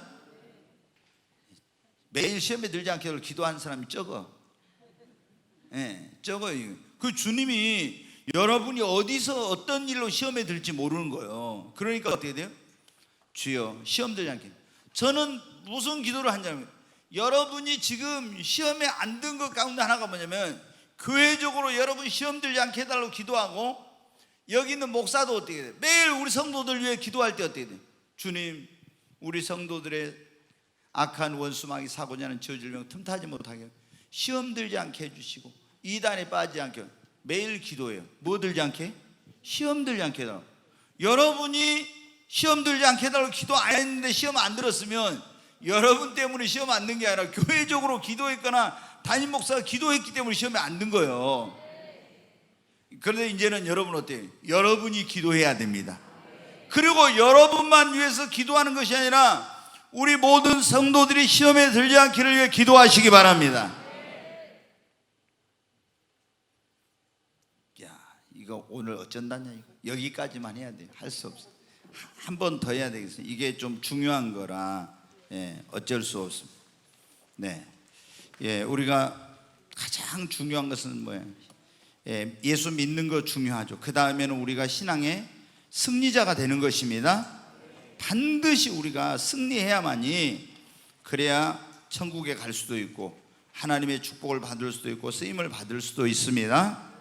매일 시험에 들지 않도록 기도하는 사람이 적어. 적어요. 그 주님이 여러분이 어디서 어떤 일로 시험에 들지 모르는 거예요. 그러니까 어떻게 돼요? 주여 시험 들지 않게. 저는 무슨 기도를 하냐면, 여러분이 지금 시험에 안 든 것 가운데 하나가 뭐냐면 교회적으로 여러분 시험 들지 않게 해달라고 기도하고, 여기 있는 목사도 어떻게 돼요? 매일 우리 성도들 위해 기도할 때 어떻게 돼요? 주님, 우리 성도들의 악한 원수마귀 사고냐는 저질병 틈타지 못하게 시험 들지 않게 해주시고 이단에 빠지지 않게 매일 기도해요. 뭐 들지 않게? 시험 들지 않게 해달라고. 여러분이 시험 들지 않게 해달라고 기도 안 했는데 시험 안 들었으면 여러분 때문에 시험 안 든 게 아니라 교회적으로 기도했거나 담임 목사가 기도했기 때문에 시험에 안 든 거예요. 그런데 이제는 여러분 어때요? 여러분이 기도해야 됩니다. 그리고 여러분만 위해서 기도하는 것이 아니라 우리 모든 성도들이 시험에 들지 않기를 위해 기도하시기 바랍니다. 이거 오늘 어쩐다냐, 이거 여기까지만 해야 돼요. 할 수 없어. 한 번 더 해야 되겠어요. 이게 좀 중요한 거라 어쩔 수 없습니다. 우리가 가장 중요한 것은 뭐예요? 예수 믿는 거 중요하죠. 그 다음에는 우리가 신앙의 승리자가 되는 것입니다. 반드시 우리가 승리해야만이, 그래야 천국에 갈 수도 있고 하나님의 축복을 받을 수도 있고 쓰임을 받을 수도 있습니다.